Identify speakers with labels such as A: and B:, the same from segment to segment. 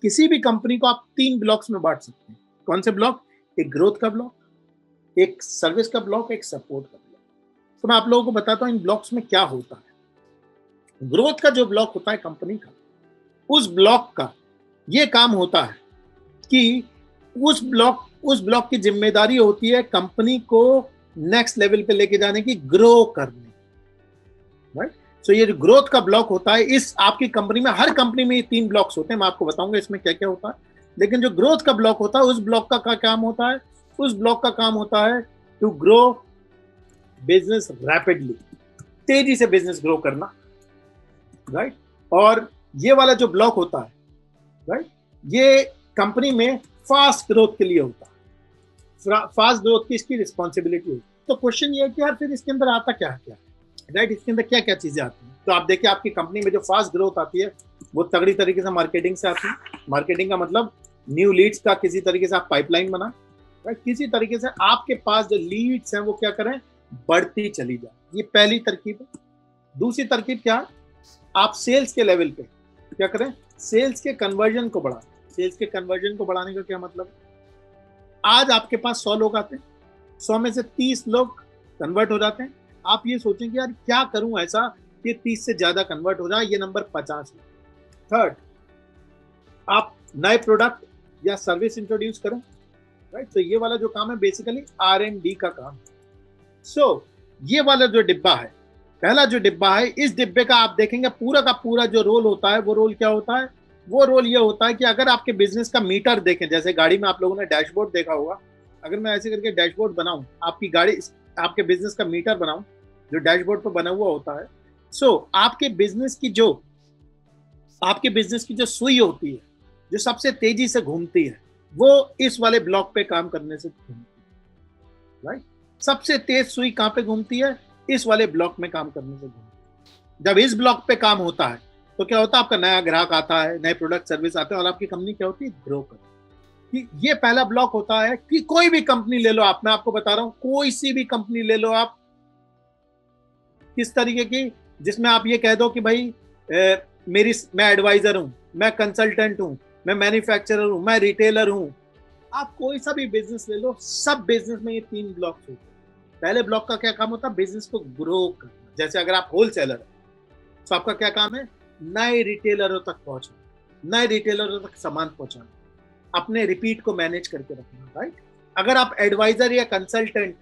A: किसी भी कंपनी को आप 3 ब्लॉक्स में बांट सकते हैं। कौन से ब्लॉक? एक ग्रोथ का ब्लॉक, एक सर्विस का ब्लॉक, एक सपोर्ट का ब्लॉक। तो मैं आप लोगों को बताता हूँ इन ब्लॉक्स में क्या होता है। ग्रोथ का जो ब्लॉक होता है कंपनी का, उस ब्लॉक का ये काम होता है कि उस ब्लॉक की जिम्मेदारी होती है कंपनी को नेक्स्ट लेवल पे लेके जाने की, ग्रो करने, राइट। सो ये जो ग्रोथ का ब्लॉक होता है, इस आपकी कंपनी में, हर कंपनी में ये 3 ब्लॉक्स होते हैं, मैं आपको बताऊंगा इसमें क्या क्या होता है। लेकिन जो ग्रोथ का ब्लॉक होता है, उस ब्लॉक का क्या काम होता है? उस ब्लॉक का काम होता है टू ग्रो बिजनेस रैपिडली, तेजी से बिजनेस ग्रो करना, राइट। और ये वाला जो ब्लॉक होता है, राइट, ये कंपनी में फास्ट ग्रोथ के लिए होता है। फास्ट ग्रोथ की इसकी रिस्पॉन्सिबिलिटी होती है। तो क्वेश्चन ये है कि यार फिर इसके अंदर आता क्या है, राइट, इसके अंदर क्या क्या चीजें आती हैं? तो आप देखिए आपकी कंपनी में जो फास्ट ग्रोथ आती है वो तगड़ी तरीके से मार्केटिंग से आती है। मार्केटिंग का मतलब न्यू लीड्स का किसी तरीके से आप पाइपलाइन बना, राइट, किसी तरीके से आपके पास जो लीड्स हैं वो क्या करें, बढ़ती चली जाए। ये पहली तरकीब है। दूसरी तरकीब क्या है? आप सेल्स के लेवल पे क्या करें, सेल्स के कन्वर्जन को बढ़ाएं। सेल्स के कन्वर्जन को बढ़ाने का क्या मतलब है? आज आपके पास 100 लोग आते हैं, 100 में से 30 लोग कन्वर्ट हो जाते हैं। आप ये सोचें कि यार क्या करूं ऐसा कि 30 से ज्यादा कन्वर्ट हो जाए, ये नंबर 50 है। थर्ड, आप नए प्रोडक्ट या सर्विस इंट्रोड्यूस करें, राइट। तो ये वाला जो काम है बेसिकली R&D का काम। सो ये वाला जो डिब्बा है, पहला जो डिब्बा है, इस डिब्बे का आप देखेंगे पूरा का पूरा जो रोल होता है, वो रोल क्या होता है? वो रोल ये होता है कि अगर आपके बिजनेस का मीटर देखें, जैसे गाड़ी में आप लोगों ने डैशबोर्ड देखा होगा, अगर मैं ऐसे करके डैशबोर्ड बनाऊं, आपकी गाड़ी, आपके बिजनेस का मीटर बनाऊं जो डैशबोर्ड पर बना हुआ होता है, सो आपके बिजनेस की जो सुई होती है, जो सबसे तेजी से घूमती है, वो इस वाले ब्लॉक पे काम करने से घूमती है, राइट। सबसे तेज सुई कहां पे घूमती है? इस वाले ब्लॉक में काम करने से घूमती है। जब इस ब्लॉक पे काम होता है तो क्या होता है? आपका नया ग्राहक आता है, नए प्रोडक्ट सर्विस आते हैं और आपकी कंपनी क्या होती है? ग्रो करती है। ये पहला ब्लॉक होता है कि कोई भी कंपनी ले लो आप, मैं आपको बता रहा हूं, कोई सी भी कंपनी ले लो आप, किस तरीके की, जिसमें आप ये कह दो कि भाई मैं एडवाइजर हूं, मैं कंसल्टेंट हूं, मैं मैन्युफैक्चरर हूं, मैं रिटेलर हूं, आप कोई सा भी बिजनेस ले लो, सब बिजनेस में ये 3 ब्लॉक होते हैं। पहले ब्लॉक का क्या काम होता है? बिजनेस को ग्रो करना। जैसे अगर आप होलसेलर है तो आपका क्या काम है? नए रिटेलरों तक पहुंचना, नए रिटेलरों तक सामान पहुंचाना, अपने रिपीट को मैनेज करके रखना, राइट। अगर आप एडवाइजर या कंसल्टेंट,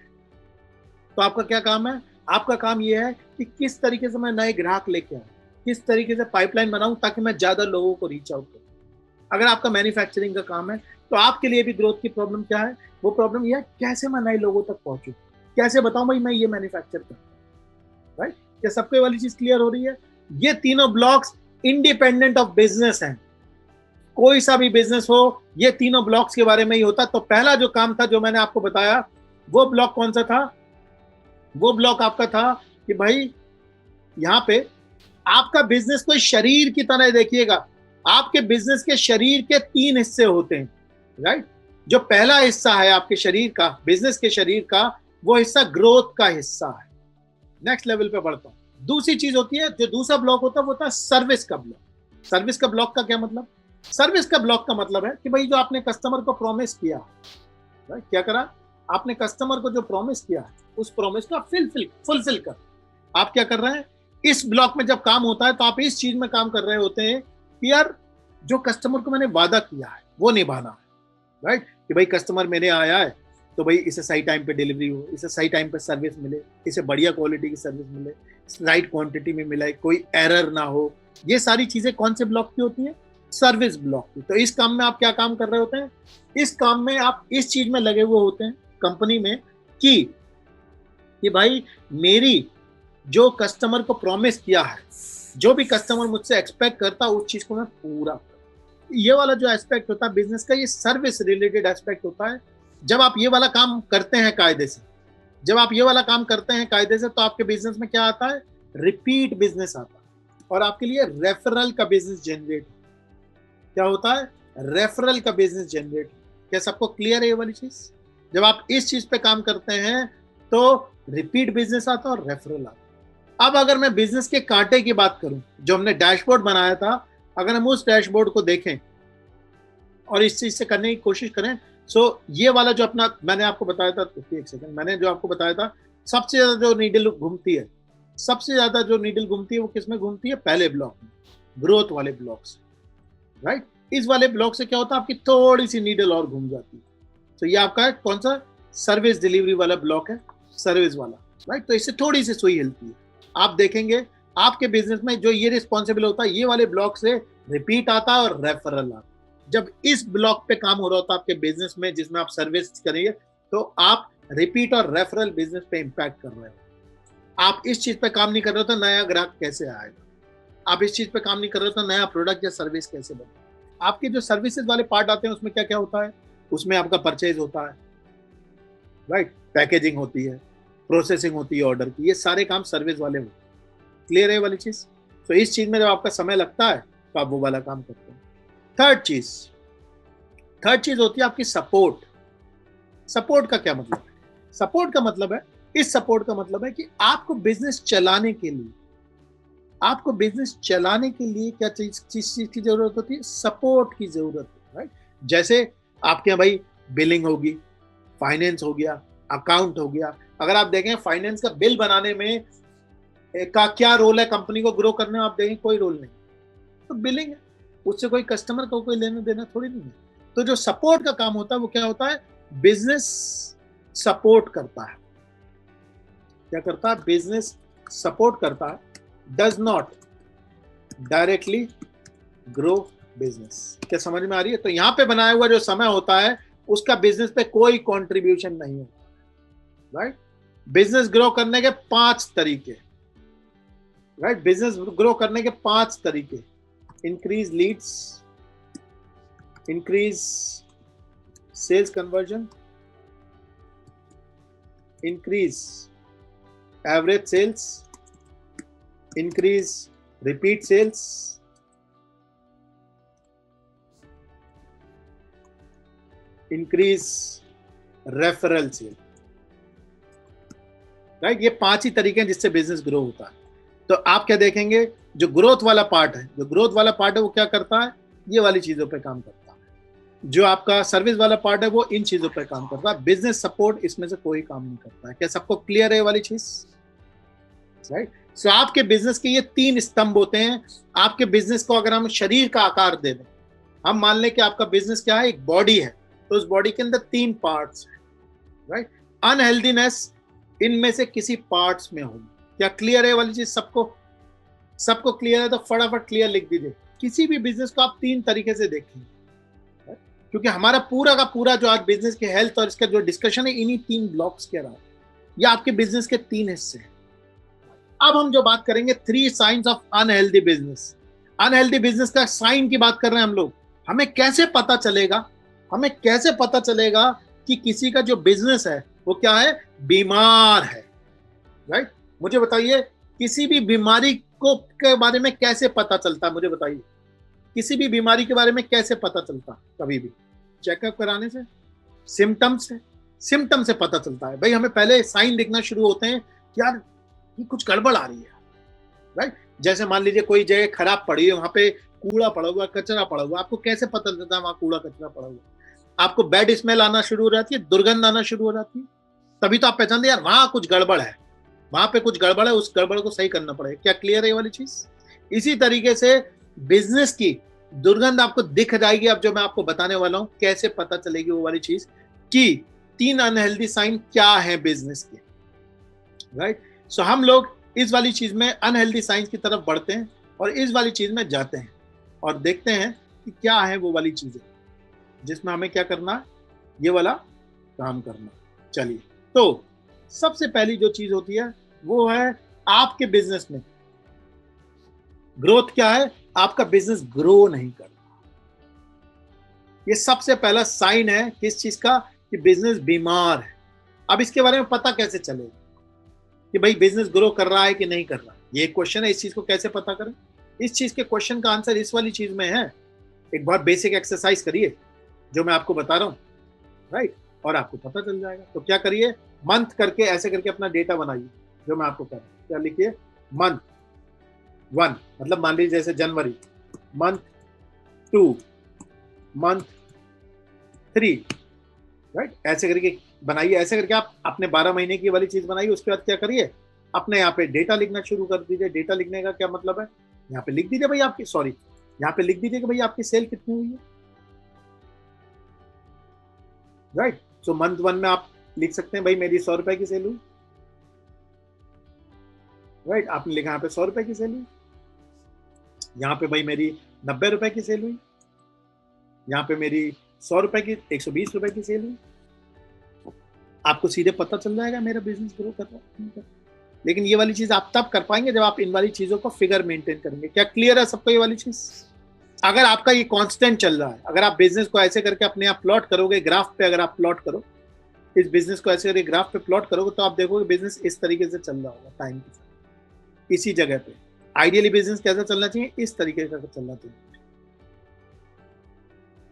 A: तो आपका क्या काम है? आपका काम यह है कि किस तरीके से मैं नए ग्राहक लेके आऊं, किस तरीके से पाइपलाइन बनाऊं ताकि मैं ज्यादा लोगों को रीच आउट करूं। अगर आपका मैन्युफैक्चरिंग का काम है तो आपके लिए भी ग्रोथ की प्रॉब्लम क्या है? वो प्रॉब्लम यह है कैसे मैं नए लोगों तक पहुंचूं, कैसे बताऊं भाई मैं ये मैन्युफैक्चर करता हूं, राइट। क्या सबके वाली चीज क्लियर हो रही है? ये तीनों ब्लॉक्स इंडिपेंडेंट ऑफ बिजनेस हैं। कोई सा भी बिजनेस हो, ये तीनों ब्लॉक्स के बारे में ही होता। तो पहला जो काम था जो मैंने आपको बताया, वो ब्लॉक कौन सा था? वो ब्लॉक आपका था कि भाई यहां पे आपका बिजनेस कोई शरीर की तरह देखिएगा। आपके बिजनेस के शरीर के 3 हिस्से होते हैं, राइट। जो पहला हिस्सा है आपके शरीर का, बिजनेस के शरीर का, वो हिस्सा ग्रोथ का हिस्सा है। नेक्स्ट लेवल पे बढ़ता हूं। दूसरी चीज होती है, जो दूसरा ब्लॉक होता है वो होता है सर्विस का ब्लॉक। सर्विस का ब्लॉक का क्या मतलब? सर्विस का ब्लॉक का मतलब है कि भाई जो आपने कस्टमर को प्रॉमिस किया, राइट, क्या करा आपने? कस्टमर को जो प्रॉमिस किया है उस प्रॉमिस को फुलफिल कर। आप क्या कर रहे हैं? इस ब्लॉक में जब काम होता है तो आप इस चीज में काम कर रहे होते हैं कि यार जो कस्टमर को मैंने वादा किया है वो निभाना है, राइट। कि भाई कस्टमर मेरे आया है तो भाई इसे सही टाइम पे डिलीवरी हो, इसे सही टाइम पे सर्विस मिले, इसे बढ़िया क्वालिटी की सर्विस मिले, राइट क्वांटिटी में मिले, कोई एरर ना हो। ये सारी चीजें कौन से ब्लॉक की होती हैं? सर्विस ब्लॉक की। तो इस काम में आप क्या काम कर रहे होते हैं? इस काम में आप इस चीज में लगे हुए होते हैं कंपनी में कि भाई मेरी जो कस्टमर को प्रॉमिस किया है, जो भी कस्टमर मुझसे एक्सपेक्ट करता है उस चीज को मैं पूरा करूं। ये वाला जो एस्पेक्ट होता है बिजनेस का, ये सर्विस रिलेटेड एस्पेक्ट होता है। जब आप ये वाला काम करते हैं कायदे से, जब आप ये वाला काम करते हैं कायदे से, तो आपके बिजनेस में क्या आता है? रिपीट बिजनेस आता है और आपके लिए रेफरल का बिजनेस जनरेट। क्या होता है? रेफरल का बिजनेस जनरेट। क्या सबको क्लियर है ये वाली चीज? जब आप इस चीज पे काम करते हैं तो रिपीट बिजनेस आता है और रेफरल आता है। अब अगर मैं बिजनेस के कांटे की बात करूं, जो हमने डैशबोर्ड बनाया था, अगर हम उस डैशबोर्ड को देखें और इस चीज से करने की कोशिश करें। ये वाला जो अपना मैंने आपको बताया था, एक सेकंड, मैंने जो आपको बताया था, सबसे ज्यादा जो नीडल घूमती है, सबसे ज्यादा जो नीडल घूमती है वो किस में घूमती है? पहले ब्लॉक में, ग्रोथ वाले ब्लॉक से, राइट। इस वाले ब्लॉक से क्या होता है, आपकी थोड़ी सी नीडल और घूम जाती है। तो ये आपका है कौन सा? सर्विस डिलीवरी वाला ब्लॉक है, सर्विस वाला, राइट। तो इससे थोड़ी सी सुई हिलती है। आप देखेंगे आपके बिजनेस में जो ये रिस्पॉन्सिबल होता है, ये वाले ब्लॉक से रिपीट आता है और रेफरल आता है। जब इस ब्लॉक पे काम हो रहा होता है आपके बिजनेस में, जिसमें आप सर्विस करिए, तो आप रिपीट और रेफरल बिजनेस पे इंपैक्ट कर रहे हो। आप इस चीज पे काम नहीं कर रहे हो तो नया ग्राहक कैसे आएगा? आप इस चीज पे काम नहीं कर रहे हो तो नया प्रोडक्ट या सर्विस कैसे बनेगा? आपके जो सर्विसेज वाले पार्ट आते हैं उसमें क्या क्या होता है? उसमें आपका परचेज होता है, राइट, पैकेजिंग होती है, प्रोसेसिंग होती है ऑर्डर की, ये सारे काम सर्विस वाले होते हैं। क्लियर है वाली चीज? तो इस चीज में जब आपका समय लगता है तो आप वो वाला काम करते हैं। थर्ड चीज होती है आपकी सपोर्ट। सपोर्ट का क्या मतलब है? सपोर्ट का मतलब है, इस सपोर्ट का मतलब है कि आपको बिजनेस चलाने के लिए, क्या चीज की जरूरत होती है? सपोर्ट की जरूरत है, राइट। जैसे आपके यहाँ भाई बिलिंग होगी, फाइनेंस हो गया, अकाउंट हो गया। अगर आप देखें फाइनेंस का बिल बनाने में का क्या रोल है कंपनी को ग्रो करने में, आप देखें कोई रोल नहीं, तो बिलिंग है, उससे कोई कस्टमर को कोई लेना देना थोड़ी नहीं है। तो जो सपोर्ट का काम होता है वो क्या होता है? बिजनेस सपोर्ट करता है। क्या करता है? बिजनेस सपोर्ट करता है, does not directly grow business. क्या समझ में आ रही है? तो यहां पे बनाया हुआ जो समय होता है उसका बिजनेस पे कोई कंट्रीब्यूशन नहीं होता, राइट। बिजनेस ग्रो करने के 5 तरीके, राइट। बिजनेस ग्रो करने के 5 तरीके: increase leads, increase sales conversion, increase average sales, increase repeat sales, increase referral sale, right. ये 5 ही तरीके हैं जिससे बिजनेस ग्रो होता है। तो आप क्या देखेंगे, जो ग्रोथ वाला पार्ट है वो क्या करता है? ये वाली चीजों पे काम करता है। जो आपका सर्विस वाला पार्ट है वो इन चीजों पे काम करता है। बिजनेस सपोर्ट इसमें से कोई काम नहीं करता है। क्या सबको क्लियर है वाली चीज, राइट? सो आपके बिजनेस के ये 3 स्तंभ होते हैं। आपके बिजनेस को अगर हम शरीर का आकार दे दें, हम मान लें कि आपका बिजनेस क्या है, एक बॉडी है, तो उस बॉडी के अंदर 3 पार्ट्स हैं, राइट। अनहेल्दीनेस इनमें से किसी पार्ट्स में होगी। क्या क्लियर है वाली चीज? सबको क्लियर है तो फटाफट क्लियर लिख दीजिए। किसी भी बिजनेस को आप 3 तरीके से देखेंगे, क्योंकि हमारा पूरा का पूरा जो आज बिजनेस के हेल्थ और इसका जो डिस्कशन है इन्हीं 3 ब्लॉक्स के रहा है। ये आपके बिजनेस के 3 हिस्से हैं। अब हम जो बात करेंगे 3 science of unhealthy business. Unhealthy business का साइन की बात कर रहे हैं हम लोग। हमें कैसे पता चलेगा कि किसी का जो बिजनेस है वो क्या है? बीमार है, राइट। मुझे बताइए, किसी भी बीमारी को के बारे में कैसे पता चलता है? मुझे बताइए, किसी भी बीमारी के बारे में कैसे पता चलता? कभी भी चेकअप कराने से, सिम्टम से पता चलता है। भाई हमें पहले साइन दिखना शुरू होते हैं कि यार ये कुछ गड़बड़ आ रही है, राइट। जैसे मान लीजिए कोई जगह खराब पड़ी है, वहां पे कूड़ा पड़ा हुआ, कचरा पड़ा हुआ, आपको कैसे पता चलता है वहां कूड़ा कचरा पड़ा हुआ? आपको बैड स्मेल आना शुरू हो जाती है, दुर्गंध आना शुरू हो जाती है, तभी तो आप पहचानते यार वहां कुछ गड़बड़ है, वहां पे कुछ गड़बड़ है, उस गड़बड़ को सही करना पड़ेगा। क्या क्लियर है ये वाली चीज? इसी तरीके से बिजनेस की दुर्गंध आपको दिख जाएगी। अब जो मैं आपको बताने वाला हूं, कैसे पता चलेगी वो वाली चीज कि 3 अनहेल्दी साइन क्या है बिजनेस के, राइट। सो हम लोग इस वाली चीज में अनहेल्दी साइंस की तरफ बढ़ते हैं और इस वाली चीज में जाते हैं और देखते हैं कि क्या है वो वाली चीजें जिसमें हमें क्या करना है, ये वाला काम करना। चलिए, तो सबसे पहली जो चीज होती है वो है आपके बिजनेस में ग्रोथ क्या है? आपका बिजनेस ग्रो नहीं कर रहा। ये सबसे पहला साइन है किस चीज का? कि बिजनेस बीमार है। अब इसके बारे में पता कैसे चलेगा कि भाई बिजनेस ग्रो कर रहा है कि नहीं कर रहा? ये क्वेश्चन है, इस चीज को कैसे पता करें? इस चीज के क्वेश्चन का आंसर इस वाली चीज में है। एक बहुत बेसिक एक्सरसाइज करिए जो मैं आपको बता रहा हूं, राइट, और आपको पता चल जाएगा। तो क्या करिए, मंथ करके ऐसे करके अपना डेटा बनाइए जो मैं आपको कह रहा हूं। क्या लिखिए? मंथ 1 मतलब मान लीजिए जैसे जनवरी, मंथ 2, मंथ 3, राइट। ऐसे करके बनाइए, ऐसे करके आप अपने 12 महीने की वाली चीज बनाइए। उसके बाद क्या करिए, अपने यहाँ पे डेटा लिखना शुरू कर दीजिए। डेटा लिखने का क्या मतलब है, यहाँ पे लिख दीजिए भाई आपकी, सॉरी, यहाँ पे लिख दीजिए कि भाई आपकी सेल कितनी हुई है, राइट। सो मंथ 1 में आप लिख सकते हैं भाई मेरी 100 रुपए की सेल हुई, राइट। आपने लिखा यहाँ पे 100 रुपए की सेल हुई, यहाँ पे भाई मेरी 90 रुपए की सेल हुई, यहाँ पे मेरी 100 रुपए की 120 रुपए की सेल हुई। आपको सीधे पता चल जाएगा मेरा बिजनेस ग्रो कर रहा है। लेकिन ये वाली चीज आप तब कर पाएंगे जब आप इन वाली चीजों को फिगर मेंटेन करेंगे। क्या क्लियर है सबको ये वाली चीज? अगर आपका ये कांस्टेंट चल रहा है, अगर आप बिजनेस को ऐसे करके अपने आप प्लॉट करोगे ग्राफ पे, अगर आप प्लॉट करो इस बिजनेस को ऐसे करके ग्राफ पे प्लॉट करोगे, तो आप देखोगे बिजनेस इस तरीके से चल रहा होगा टाइम के साथ, इसी जगह पे। आइडियली बिजनेस कैसा चलना चाहिए, इस तरीके का चलना चाहिए।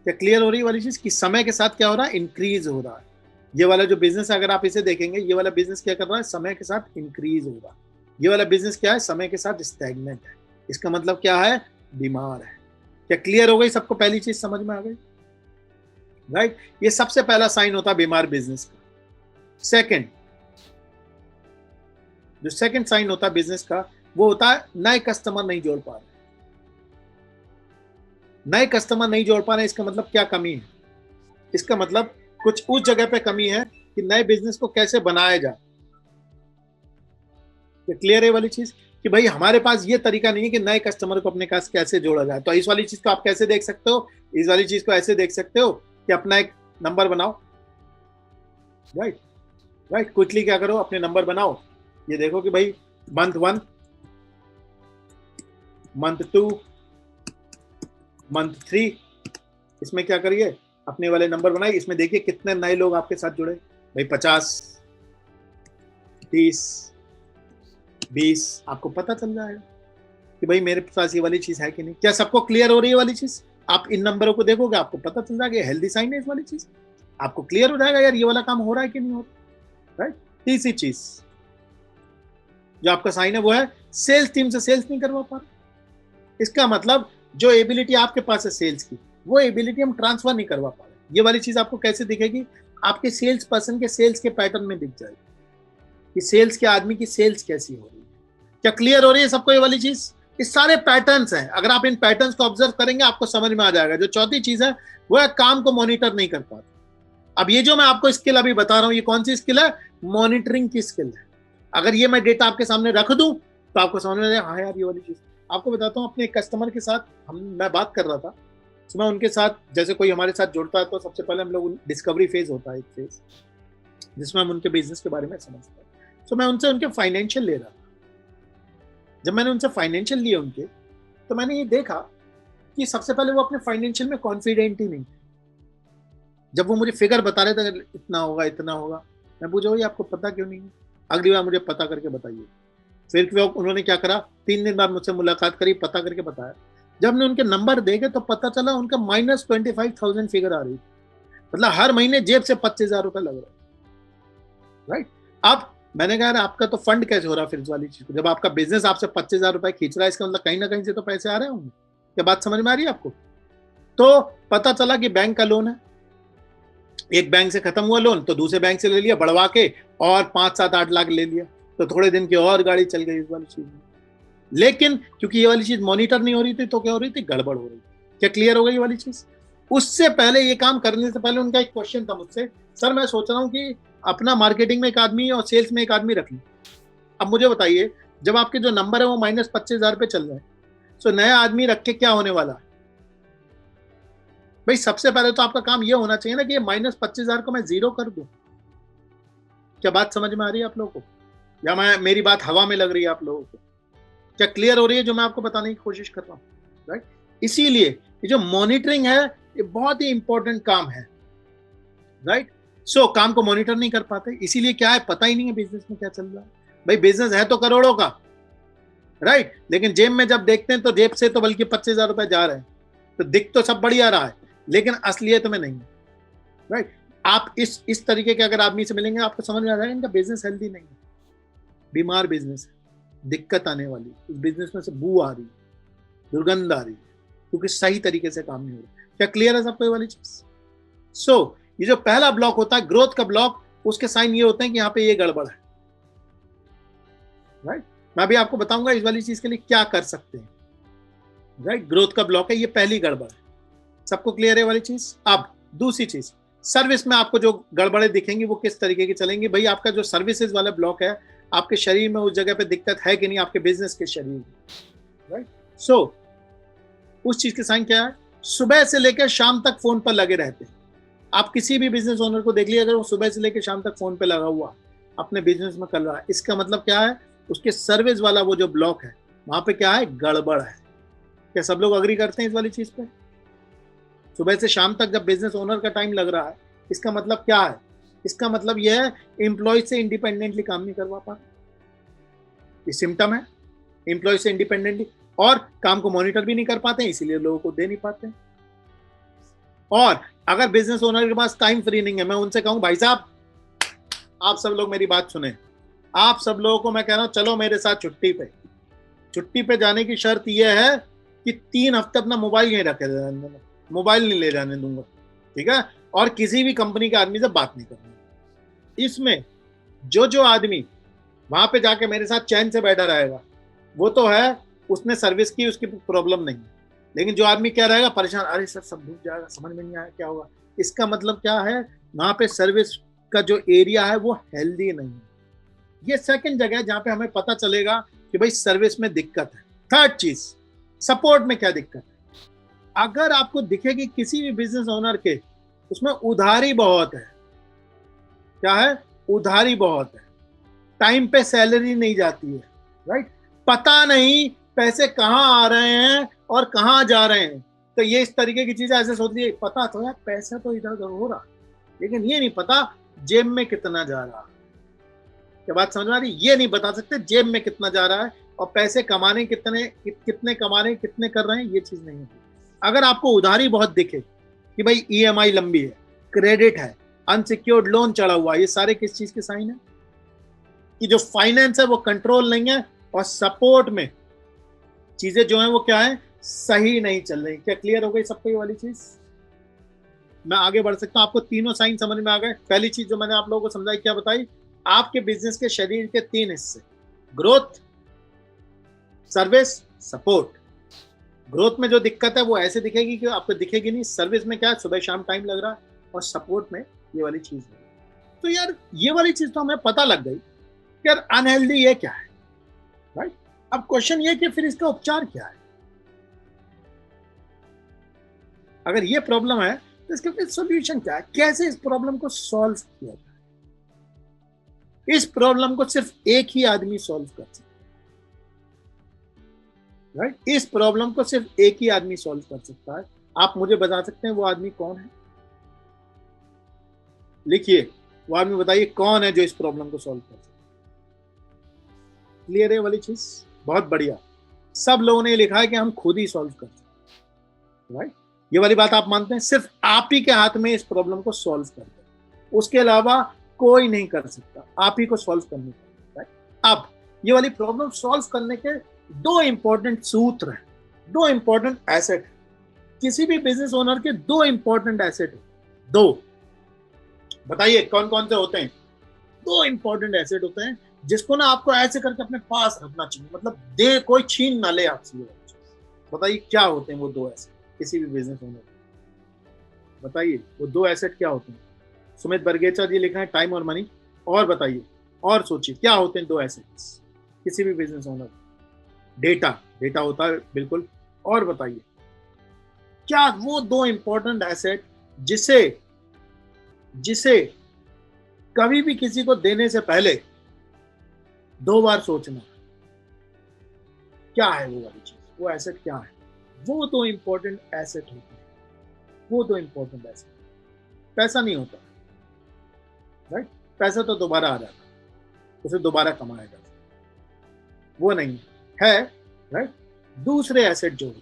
A: क्या क्लियर हो रही है वाली चीज कि समय के साथ क्या हो रहा है, इंक्रीज हो रहा है। ये वाला जो बिजनेस है, अगर आप इसे देखेंगे, ये वाला बिजनेस क्या कर रहा है, समय के साथ इंक्रीज हो रहा है। ये वाला बिजनेस क्या है, समय के साथ स्टैग्नेंट है। इसका मतलब क्या है, बीमार है। क्या क्लियर हो गई सबको, पहली चीज समझ में आ गई, राइट। ये सबसे पहला साइन होता है बीमार बिजनेस का। सेकंड, जो सेकंड साइन होता है बिजनेस का, वो होता है नए कस्टमर नहीं जोड़ पा रहे। नए कस्टमर नहीं जोड़ पा रहे, इसका मतलब क्या कमी है, इसका मतलब कुछ उस जगह पे कमी है कि नए बिजनेस को कैसे बनाया जाए। क्लियर है वाली चीज कि भाई हमारे पास ये तरीका नहीं है कि नए कस्टमर को अपने पास कैसे जोड़ा जाए। तो इस वाली चीज को आप कैसे देख सकते हो, इस वाली चीज को ऐसे देख सकते हो कि अपना एक नंबर बनाओ, राइट। राइट, क्विकली क्या करो, अपने नंबर बनाओ। ये देखो कि भाई मंथ 1, मंथ 2, मंथ 3, इसमें क्या करिए, अपने वाले नंबर बनाइए। इसमें देखिए कितने नए लोग आपके साथ जुड़े भाई, 50, 30, 20। आपको पता चल जाएगा कि भाई मेरे पास ये वाली चीज है कि नहीं। क्या सबको क्लियर हो रही है वाली चीज? आप इन नंबरों को देखोगे, आपको पता चल जाएगा हेल्दी साइन है इस वाली चीज। आपको क्लियर हो जाएगा यार ये वाला काम हो रहा है कि नहीं हो रहा, राइट। तीसरी चीज जो आपका साइन है वो है सेल्स टीम से सेल्स नहीं करवा पा रहे। इसका मतलब जो एबिलिटी आपके पास है सेल्स की, वो एबिलिटी हम ट्रांसफर नहीं करवा पा रहे। ये वाली चीज आपको कैसे दिखेगी, आपके सेल्स पर्सन के सेल्स के पैटर्न में दिख जाएगी कि सेल्स के आदमी की सेल्स कैसी हो रही है। क्या क्लियर हो रही है सबको ये वाली चीज? ये सारे पैटर्न्स हैं, अगर आप इन पैटर्न्स को ऑब्जर्व करेंगे आपको समझ में आ जाएगा। जो चौथी चीज है वो है काम को मॉनिटर नहीं कर पाते। अब ये जो मैं आपको स्किल अभी बता रहा हूं, ये कौन सी स्किल है, मॉनिटरिंग की स्किल है। अगर ये मैं डेटा आपके सामने रख दूं तो आपको समझ में आ जाएगा, हाँ यार ये वाली चीज। आपको बताता हूँ, अपने एक कस्टमर के साथ मैं बात कर रहा था। तो मैं उनके साथ, जैसे कोई हमारे साथ जुड़ता है तो सबसे पहले हम लोग डिस्कवरी फेज होता है, एक फेज जिसमें हम उनके बिजनेस के बारे में समझते हैं। तो मैं उनसे उनके फाइनेंशियल ले रहा था। जब मैंने उनसे फाइनेंशियल लिए उनके, तो मैंने ये देखा कि सबसे पहले वो अपने फाइनेंशियल में कॉन्फिडेंट ही नहीं थे। जब वो मुझे फिगर बता रहे थे इतना होगा इतना होगा, मैं पूछा भाई आपको पता क्यों नहीं है, अगली बार मुझे पता करके बताइए। फिर उन्होंने क्या करा, 3 दिन बाद मुझसे मुलाकात करी, पता करके बताया। जब हमने उनके नंबर देखे तो पता चला उनका -25,000 फिगर आ रही थी। मतलब हर महीने जेब से 25,000 रुपए लग रहा, राइट। अब मैंने कहा आपका तो फंड कैसे हो रहा फिर इस वाली चीज को, जब आपका बिजनेस आपसे 25,000 रुपए खींच रहा है, इसका मतलब कहीं ना कहीं से तो पैसे आ रहे होंगे। क्या बात समझ में आ रही है आपको? तो पता चला कि बैंक का लोन है, एक बैंक से खत्म हुआ लोन तो दूसरे बैंक से ले लिया बढ़वा के, और 5-7-8 लाख ले लिया। तो थोड़े दिन की और गाड़ी चल गई इस वाली चीज में। लेकिन क्योंकि ये वाली चीज मॉनिटर नहीं हो रही थी, तो क्या हो रही थी, गड़बड़ हो रही थी। क्या क्लियर हो गई ये वाली चीज? उससे पहले, ये काम करने से पहले उनका एक क्वेश्चन था मुझसे, सर मैं सोच रहा हूँ कि अपना मार्केटिंग में एक आदमी और सेल्स में एक आदमी रख लूं। अब मुझे बताइए, जब आपके जो नंबर है वो -25,000 पे चल रहे हैं, तो नया आदमी रख के क्या होने वाला है भाई? सबसे पहले तो आपका काम ये होना चाहिए ना कि ये -25,000 को मैं 0 कर दूं। क्या बात समझ में आ रही है आप लोगों को, या मेरी बात हवा में लग रही है आप लोगों को? क्या क्लियर हो रही है जो मैं आपको बताने की कोशिश कर रहा हूँ, राइट। इसीलिए ये जो मॉनिटरिंग है ये बहुत ही इंपॉर्टेंट काम है, राइट। सो काम को मॉनिटर नहीं कर पाते, इसीलिए क्या है, पता ही नहीं है बिजनेस में क्या चल रहा है। भाई बिजनेस है तो करोड़ों का, राइट, लेकिन जेब में जब देखते हैं तो जेब से तो बल्कि 25,000 रुपए जा रहे हैं। तो दिख तो सब बढ़िया रहा है, लेकिन असलियत में नहीं, राइट। आप इस तरीके के अगर आदमी से मिलेंगे आपको समझ में आ जाएगा इनका बिजनेस हेल्दी नहीं है, बीमार बिजनेस है, दिक्कत आने वाली, इस बिजनेस में से बू आ रही है, दुर्गंध आ रही है, क्योंकि सही तरीके से काम नहीं हो रहा। क्या क्लियर है सबको ये वाली चीज? ये जो पहला ब्लॉक होता है ग्रोथ का ब्लॉक, उसके साइन ये होते हैं कि यहाँ पे ये गड़बड़ है, राइट। मैं अभी आपको बताऊंगा इस वाली चीज के लिए क्या कर सकते हैं, राइट। ग्रोथ का ब्लॉक है, ये पहली गड़बड़ है। सबको क्लियर है वाली चीज। अब दूसरी चीज, सर्विस में आपको जो गड़बड़े दिखेंगी वो किस तरीके की चलेंगी। भाई आपका जो सर्विसेज वाला ब्लॉक है, आपके शरीर में उस जगह पे दिक्कत है कि नहीं, आपके बिजनेस के शरीर में, राइट। उस चीज के साइन क्या है, सुबह से लेकर शाम तक फोन पर लगे रहते हैं। आप किसी भी बिजनेस ओनर को देख लीजिए, अगर वो सुबह से लेकर शाम तक फोन पे लगा हुआ अपने बिजनेस में कर रहा है, इसका मतलब क्या है, उसके सर्विस वाला वो जो ब्लॉक है वहां पे क्या है, गड़बड़ है। क्या सब लोग अग्री करते हैं इस वाली चीज पे? सुबह से शाम तक जब बिजनेस ओनर का टाइम लग रहा है, इसका मतलब क्या है, इसका मतलब यह है एम्प्लॉय से इंडिपेंडेंटली काम नहीं करवा पा, ये सिम्टम है। एम्प्लॉय से इंडिपेंडेंटली और काम को मॉनिटर भी नहीं कर पाते हैं, इसीलिए लोगों को दे नहीं पाते हैं। और अगर बिजनेस ओनर के पास टाइम फ्री नहीं है, मैं उनसे कहूं भाई साहब, आप सब लोग मेरी बात सुने, आप सब लोगों को मैं कह रहा हूं चलो मेरे साथ छुट्टी पे। छुट्टी पे जाने की शर्त यह है कि 3 हफ्ते अपना मोबाइल यहीं रखे रहने, मोबाइल नहीं ले जाने दूंगा, ठीक है। और किसी भी कंपनी के आदमी से बात नहीं करनी। इसमें जो आदमी वहां पे जाके मेरे साथ चैन से बैठा रहेगा, वो तो है उसने सर्विस की, उसकी प्रॉब्लम नहीं है। लेकिन जो आदमी क्या रहेगा, परेशान, अरे सर सब डूब जाएगा, समझ में नहीं आया क्या होगा, इसका मतलब क्या है, वहां पे सर्विस का जो एरिया है वो हेल्दी नहीं है। ये सेकंड जगह है जहां पे हमें पता चलेगा कि भाई सर्विस में दिक्कत है। थर्ड चीज, सपोर्ट में क्या दिक्कत है। अगर आपको दिखेगी किसी भी बिजनेस ओनर के उसमें उधारी बहुत है, क्या है, उधारी बहुत है, टाइम पे सैलरी नहीं जाती है, राइट, पता नहीं पैसे कहाँ आ रहे हैं और कहाँ जा रहे हैं, तो ये इस तरीके की चीजें ऐसे सोच ली, पता तो यार पैसा तो इधर उधर हो रहा, लेकिन ये नहीं पता जेब में कितना जा रहा। क्या बात समझ में आ रही? ये नहीं बता सकते जेब में कितना जा रहा है और पैसे कमाने कितने कमा रहे हैं, कितने कर रहे हैं, ये चीज नहीं होती। अगर आपको उधारी बहुत दिखे कि भाई ईएमआई लंबी है, क्रेडिट है, अनसिक्योर्ड लोन चढ़ा हुआ, ये सारे किस चीज के साइन है, कि जो फाइनेंस है वो कंट्रोल नहीं है और सपोर्ट में चीजें जो है वो क्या है, सही नहीं चल रही। क्या क्लियर हो गई सबको ये वाली चीज? मैं आगे बढ़ सकता हूं। आपको तीनों साइन समझ में आ गए? पहली चीज जो मैंने आप लोगों को समझाई, क्या बताई, आपके बिजनेस के शरीर के 3 हिस्से, ग्रोथ, सर्विस, सपोर्ट। ग्रोथ में जो दिक्कत है वो ऐसे दिखेगी कि आपको दिखेगी नहीं, सर्विस में क्या है, सुबह शाम टाइम लग रहा है, और सपोर्ट में ये वाली चीज है। तो यार ये वाली चीज तो हमें पता लग गई यार अनहेल्दी ये क्या है, राइट। अब क्वेश्चन ये कि फिर इसका उपचार क्या है। अगर ये प्रॉब्लम है तो इसका फिर सॉल्यूशन क्या है, कैसे इस प्रॉब्लम को सॉल्व किया जाए। इस प्रॉब्लम को सिर्फ एक ही आदमी सॉल्व कर सकता है, राइट। इस प्रॉब्लम को सिर्फ एक ही आदमी सॉल्व कर सकता है। आप मुझे बता सकते हैं वो आदमी कौन है? लिखिए, वो आदमी बताइए कौन है जो इस प्रॉब्लम को सॉल्व कर सकता है। क्लियर है वाली चीज? बहुत बढ़िया। सब लोगों ने लिखा है कि हम खुद ही सॉल्व कर सकते हैं, राइट। ये वाली बात आप मानते हैं? सिर्फ आप ही के हाथ में इस प्रॉब्लम को सॉल्व कर दे, उसके अलावा कोई नहीं कर सकता, आप ही को सॉल्व करनी है, राइट। अब ये वाली प्रॉब्लम सॉल्व करने के 2 इंपॉर्टेंट सूत्र हैं, 2 इंपॉर्टेंट एसेट। किसी भी बिजनेस ओनर के 2 इंपॉर्टेंट एसेट है। 2 बताइए कौन कौन से होते हैं? 2 इंपॉर्टेंट एसेट होते हैं जिसको ना आपको ऐसे करके अपने पास रखना चाहिए, मतलब दे कोई छीन ना ले आपसे। बताइए क्या होते हैं वो 2 एसेट किसी भी बिजनेस ओनर? बताइए वो 2 एसेट क्या होते हैं? सुमित बरगेचा जी लिखा है टाइम और मनी। और बताइए, और सोचिए क्या होते हैं 2 एसेट्स किसी भी बिजनेस ओनर? डेटा, डेटा होता है बिल्कुल। और बताइए क्या वो 2 इंपॉर्टेंट एसेट जिसे कभी भी किसी को देने से पहले 2 बार सोचना, क्या है वो वाली चीज, वो एसेट क्या है? वो 2 इंपॉर्टेंट एसेट होते हैं, वो 2 इंपॉर्टेंट एसेट। पैसा नहीं होता, राइट। पैसा तो दोबारा आ जाता, उसे दोबारा कमाया जाता, वो नहीं है, राइट। दूसरे एसेट जो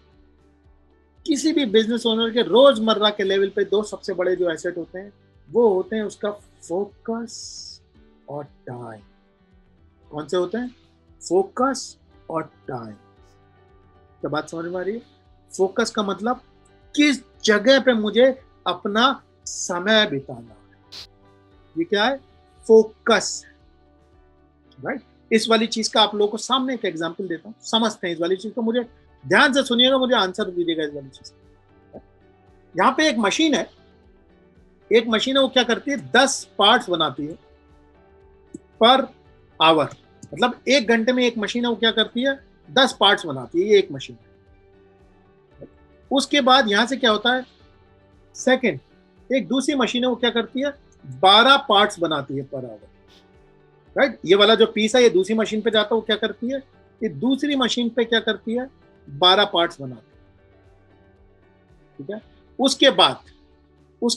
A: किसी भी बिजनेस ओनर के रोजमर्रा के लेवल पे 2 सबसे बड़े जो एसेट होते हैं वो होते हैं उसका फोकस और टाइम। कौन से होते हैं? फोकस और टाइम। क्या बात समझ में आ रही है? फोकस का मतलब किस जगह पे मुझे अपना समय बिताना। ये क्या है? Focus, right. इस वाली चीज का आप लोगों को सामने एक एग्जांपल देता हूं, समझते हैं इस वाली चीज को। मुझे ध्यान से सुनिएगा, मुझे आंसर दीजिएगा इस वाली चीज। यहाँ पे एक मशीन है, वो क्या करती है? 10 पार्ट्स बनाती है पर आवर। मतलब 1 घंटे में एक मशीन है, वो क्या करती है? 10 पार्ट्स बनाती है, ये एक मशीन है। उसके बाद यहां से क्या होता है? सेकंड, एक दूसरी मशीन है, वो क्या करती है? 12 पार्ट्स बनाती है पर आवर, राइट। ये वाला जो पीस है ये दूसरी मशीन पे जाता है, वो क्या करती है? ये दूसरी मशीन पे क्या करती है? 12 पार्ट्स बनाती है, ठीक है। उसके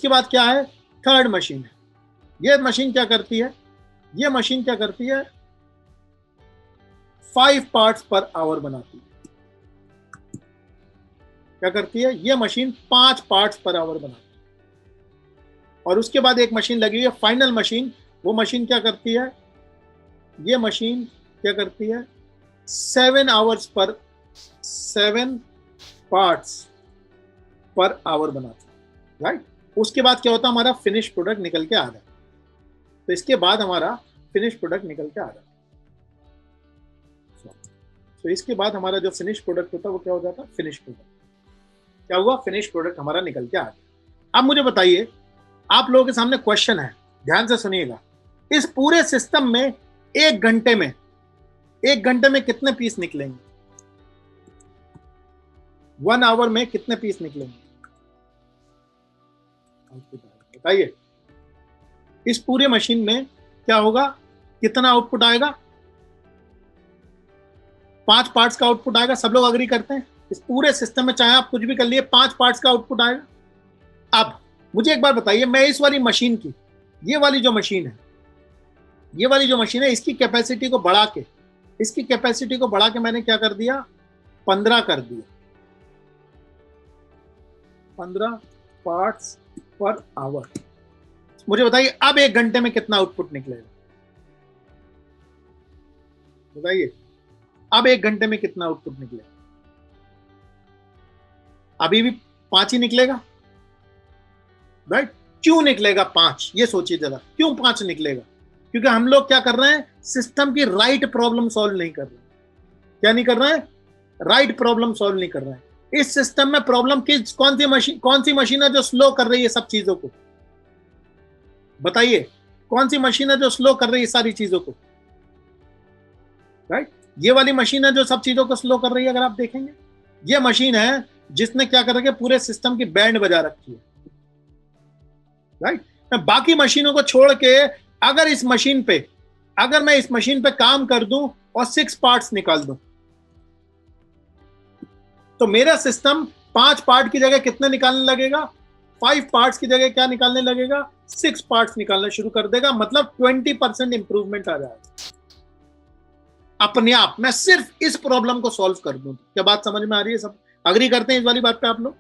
A: बाद क्या है? थर्ड मशीन है। ये मशीन क्या करती है? ये मशीन क्या करती है? 5 पार्ट्स पर आवर बनाती है। क्या करती है? ये मशीन 5 पार्ट्स पर आवर बनाती है। और उसके बाद एक मशीन लगी हुई है, फाइनल मशीन। वो मशीन क्या करती है? ये मशीन क्या करती है? 7 पार्ट्स पर आवर बनाती है, राइट। उसके बाद क्या होता है? हमारा फिनिश प्रोडक्ट निकल के आ रहा है। तो इसके बाद हमारा फिनिश प्रोडक्ट निकल के आ रहा है। तो इसके बाद हमारा जो फिनिश प्रोडक्ट होता है वो क्या हो जाता है? Finish product. क्या हुआ? फिनिश प्रोडक्ट हमारा निकल के आ गया। अब मुझे बताइए, आप लोगों के सामने क्वेश्चन है, ध्यान से सुनिएगा। इस पूरे सिस्टम में 1 घंटे में कितने पीस निकलेंगे? 1 आवर में कितने पीस निकलेंगे? बताइए। इस पूरे मशीन में क्या होगा? कितना आउटपुट आएगा? 5 पार्ट्स का आउटपुट आएगा। सब लोग अग्री करते हैं? इस पूरे सिस्टम में चाहे आप कुछ भी कर लिए, 5 पार्ट्स का आउटपुट आएगा। अब मुझे एक बार बताइए, मैं इस वाली मशीन की, ये वाली जो मशीन है, इसकी कैपेसिटी को बढ़ा के मैंने क्या कर दिया? 15 कर दिया। 15 पार्ट्स पर आवर। मुझे बताइए अब 1 घंटे में कितना आउटपुट निकलेगा? बताइए अब 1 घंटे में कितना आउटपुट निकलेगा? अभी भी 5 ही निकलेगा, राइट। क्यों निकलेगा 5? ये सोचिए जरा, क्यों 5 निकलेगा? क्योंकि हम लोग क्या कर रहे हैं? सिस्टम की राइट प्रॉब्लम सॉल्व नहीं कर रहे। क्या नहीं कर रहे हैं? राइट प्रॉब्लम सॉल्व नहीं कर रहे हैं। इस सिस्टम में प्रॉब्लम कौन सी मशीन है जो स्लो कर रही है सब चीजों को? बताइए, कौन सी मशीन है जो स्लो कर रही है सारी चीजों को? राइट। ये वाली मशीन है जो सब चीजों को स्लो कर रही है। अगर आप देखेंगे, ये मशीन है जिसने क्या कर रखी है? पूरे सिस्टम की बैंड बजा रखी है, राइट। मैं बाकी मशीनों को छोड़ के अगर मैं इस मशीन पे काम कर दूं और 6 पार्ट्स निकाल दूं, तो मेरा सिस्टम 5 पार्ट की जगह कितने निकालने लगेगा? 5 पार्ट्स की जगह क्या निकालने लगेगा? 6 पार्ट्स निकालना शुरू कर देगा। मतलब 20% इंप्रूवमेंट आ जाएगा अपने आप। मैं सिर्फ इस प्रॉब्लम को सॉल्व कर दूं। क्या बात समझ में आ रही है? सब अग्री करते हैं इस वाली बात पे आप लोग,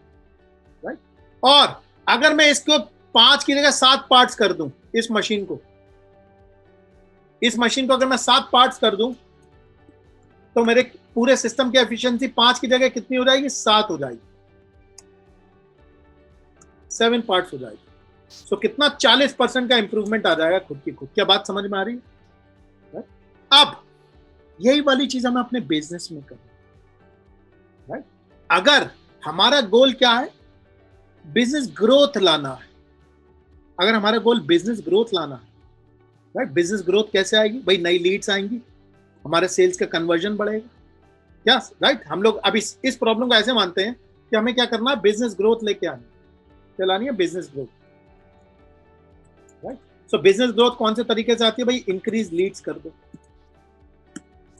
A: राइट। और अगर मैं इसको 5 की जगह 7 पार्ट्स कर दूं, इस मशीन को अगर मैं 7 पार्ट्स कर दूं, तो मेरे पूरे सिस्टम की एफिशिएंसी 5 की जगह कितनी हो जाएगी? 7 हो जाएगी। 7 पार्ट्स हो जाएगी। सो कितना? 40% का इंप्रूवमेंट आ जाएगा खुद की खुद। क्या बात समझ में आ रही है? अब यही वाली चीज हमें अपने बिजनेस में करनी है, राइट। अगर हमारा गोल क्या है? बिजनेस ग्रोथ लाना है। अगर हमारा गोल बिजनेस ग्रोथ लाना है, राइट। बिजनेस ग्रोथ कैसे आएगी भाई? नई लीड्स आएंगी, हमारे सेल्स का कन्वर्जन बढ़ेगा, क्या, राइट। हम लोग अब इस प्रॉब्लम को ऐसे मानते हैं कि हमें क्या करना है? बिजनेस ग्रोथ लेके आनी है। क्या लानी है? Business growth, right. सो बिजनेस ग्रोथ कौन से तरीके से आती है भाई? इंक्रीज लीड्स कर दो,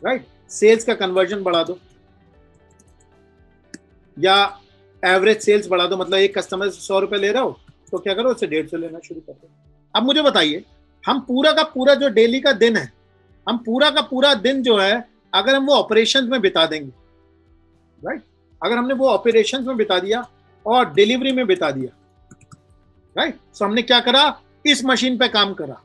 A: राइट। सेल्स का कन्वर्जन बढ़ा दो, या एवरेज सेल्स बढ़ा दो। मतलब एक कस्टमर से 100 रुपए ले रहा हो तो क्या करो? उससे 150 लेना शुरू कर दो। अब मुझे बताइए, हम पूरा का पूरा जो डेली का दिन है, हम पूरा का पूरा दिन जो है, अगर हम वो ऑपरेशंस में बिता देंगे, राइट। अगर हमने वो ऑपरेशंस में बिता दिया और डिलीवरी में बिता दिया, राइट। सो हमने क्या करा? इस मशीन पे काम करा।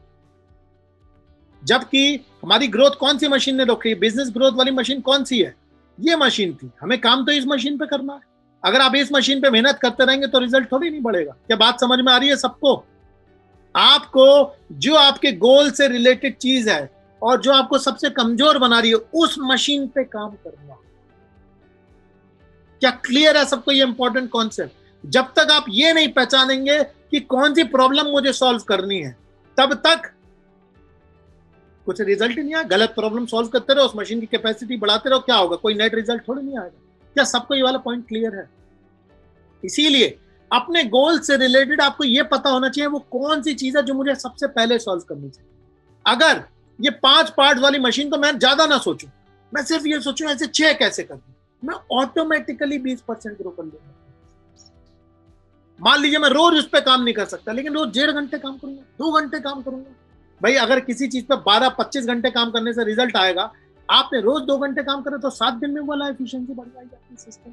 A: जबकि हमारी ग्रोथ कौन सी मशीन ने रोकी? बिजनेस ग्रोथ वाली मशीन कौन सी है? ये मशीन थी। हमें काम तो इस मशीन पे करना है। अगर आप इस मशीन पे मेहनत करते रहेंगे तो रिजल्ट थोड़ी नहीं बढ़ेगा। क्या बात समझ में आ रही है सबको? आपको जो आपके गोल से रिलेटेड चीज है और जो आपको सबसे कमजोर बना रही है उस मशीन पे काम करना। क्या क्लियर है सबको ये इंपॉर्टेंट कॉन्सेप्ट? जब तक आप ये नहीं पहचानेंगे कि कौन सी प्रॉब्लम मुझे सॉल्व करनी है, तब तक कुछ रिजल्ट ही नहीं आया। गलत प्रॉब्लम सॉल्व करते रहो, उस मशीन की कैपेसिटी बढ़ाते रहो, क्या होगा? कोई नेट रिजल्ट थोड़ी नहीं आएगा। क्या सबको ये वाला पॉइंट क्लियर है? इसीलिए अपने गोल से रिलेटेड आपको ये पता होना चाहिए वो कौन सी चीज है जो मुझे सबसे पहले सॉल्व करनी चाहिए। अगर ये 5 पार्ट वाली मशीन, तो मैं ज्यादा ना सोचूं, मैं सिर्फ ये सोचूं ऐसे 6 कैसे कर दूं, मैं ऑटोमेटिकली 20% ग्रो कर लूंगा। मान लीजिए मैं रोज उस पर काम नहीं कर सकता, लेकिन रोज 1.5 घंटे काम करूंगा, 2 घंटे काम करूंगा। भाई अगर किसी चीज पर 12-25 घंटे काम करने से रिजल्ट आएगा, आपने रोज 2 घंटे काम करे तो 7 दिन में वाला एफिशिएंसी बढ़ जाएगी आपकी सिस्टम।